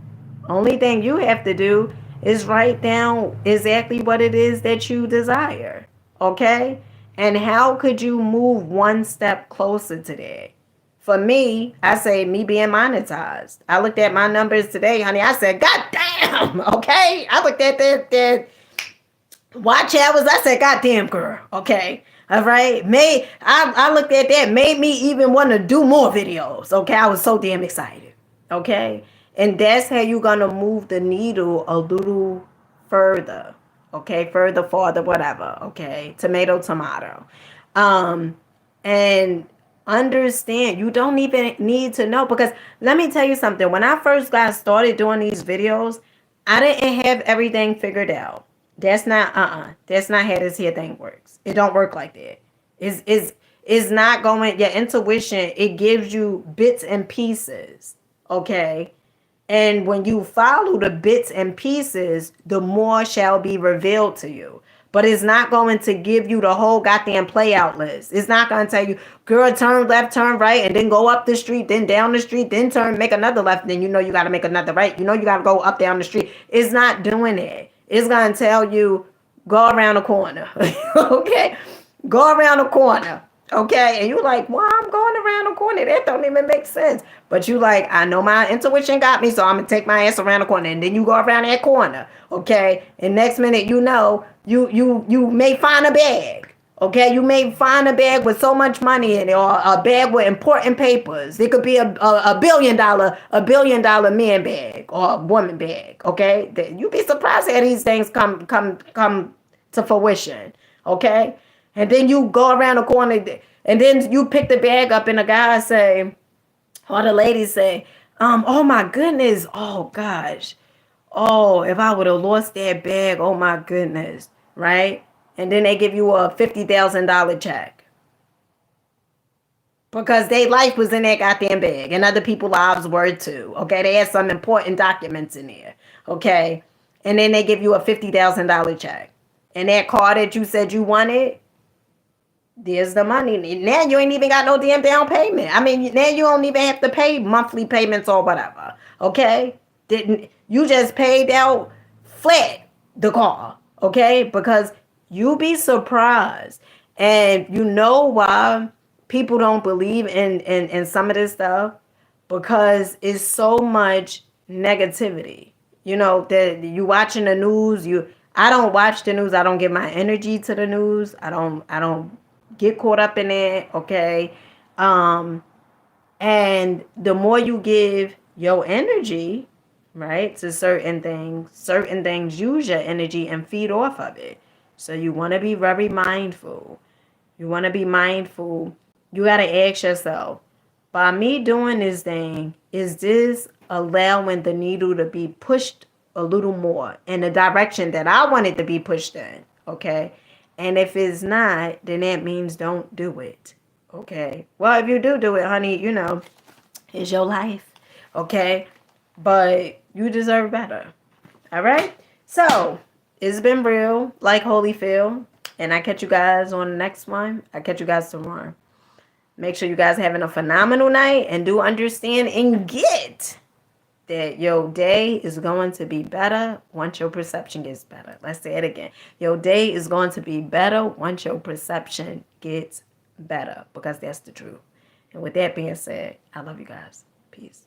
Only thing you have to do is write down exactly what it is that you desire. Okay? And how could you move one step closer to that? For me, I say me being monetized. I looked at my numbers today, honey. I said, God damn, okay? I looked at that watch hours. I said, God damn, girl, okay? All right. I looked at that, made me even want to do more videos. Okay. I was so damn excited. Okay. And that's how you're gonna move the needle a little further. Okay, further, farther, whatever. Okay. Tomato. Um, and understand you don't even need to know, because let me tell you something. When I first got started doing these videos, I didn't have everything figured out. That's not how this here thing works. It don't work like that. Is not going, your intuition, it gives you bits and pieces. Okay. And when you follow the bits and pieces, the more shall be revealed to you. But it's not going to give you the whole goddamn play out list. It's not going to tell you, girl, turn left, turn right, and then go up the street, then down the street, then turn, make another left, then you know you got to make another right. You know you got to go up, down the street. It's not doing it. It's going to tell you, go around the corner. Okay? Go around the corner. Okay, and you like, well, I'm going around the corner. That don't even make sense. But you like, I know my intuition got me, so I'm gonna take my ass around the corner, and then you go around that corner. Okay, and next minute, you know, you may find a bag. Okay, you may find a bag with so much money in it, or a bag with important papers. It could be a billion dollar man bag or a woman bag. Okay, you'd be surprised how these things come to fruition. Okay. And then you go around the corner, and then you pick the bag up, and the guy say, or the lady say, oh my goodness, oh gosh, oh, if I would have lost that bag, oh my goodness, right? And then they give you a $50,000 check because their life was in that goddamn bag, and other people's lives were too. Okay, they had some important documents in there. Okay, and then they give you a $50,000 check, and that car that you said you wanted. There's the money. Now you ain't even got no damn down payment. I mean, now you don't even have to pay monthly payments or whatever. Okay? Didn't you just paid out flat the car? Okay? Because you be surprised. And you know why people don't believe in some of this stuff? Because it's so much negativity. You know, that you watching the news, I don't watch the news. I don't give my energy to the news. I don't get caught up in it, okay? And the more you give your energy, right, to certain things use your energy and feed off of it. So you want to be very mindful. You want to be mindful. You got to ask yourself, By me doing this thing, is this allowing the needle to be pushed a little more in the direction that I want it to be pushed in? Okay. And if it's not, then that means don't do it. Okay. Well, if you do it, honey, it's your life. Okay. But you deserve better. All right. So it's been real, like Holyfield. And I catch you guys on the next one. I catch you guys tomorrow. Make sure you guys having a phenomenal night and do understand and get that your day is going to be better once your perception gets better. Let's say it again. Your day is going to be better once your perception gets better, because that's the truth. And with that being said, I love you guys. Peace.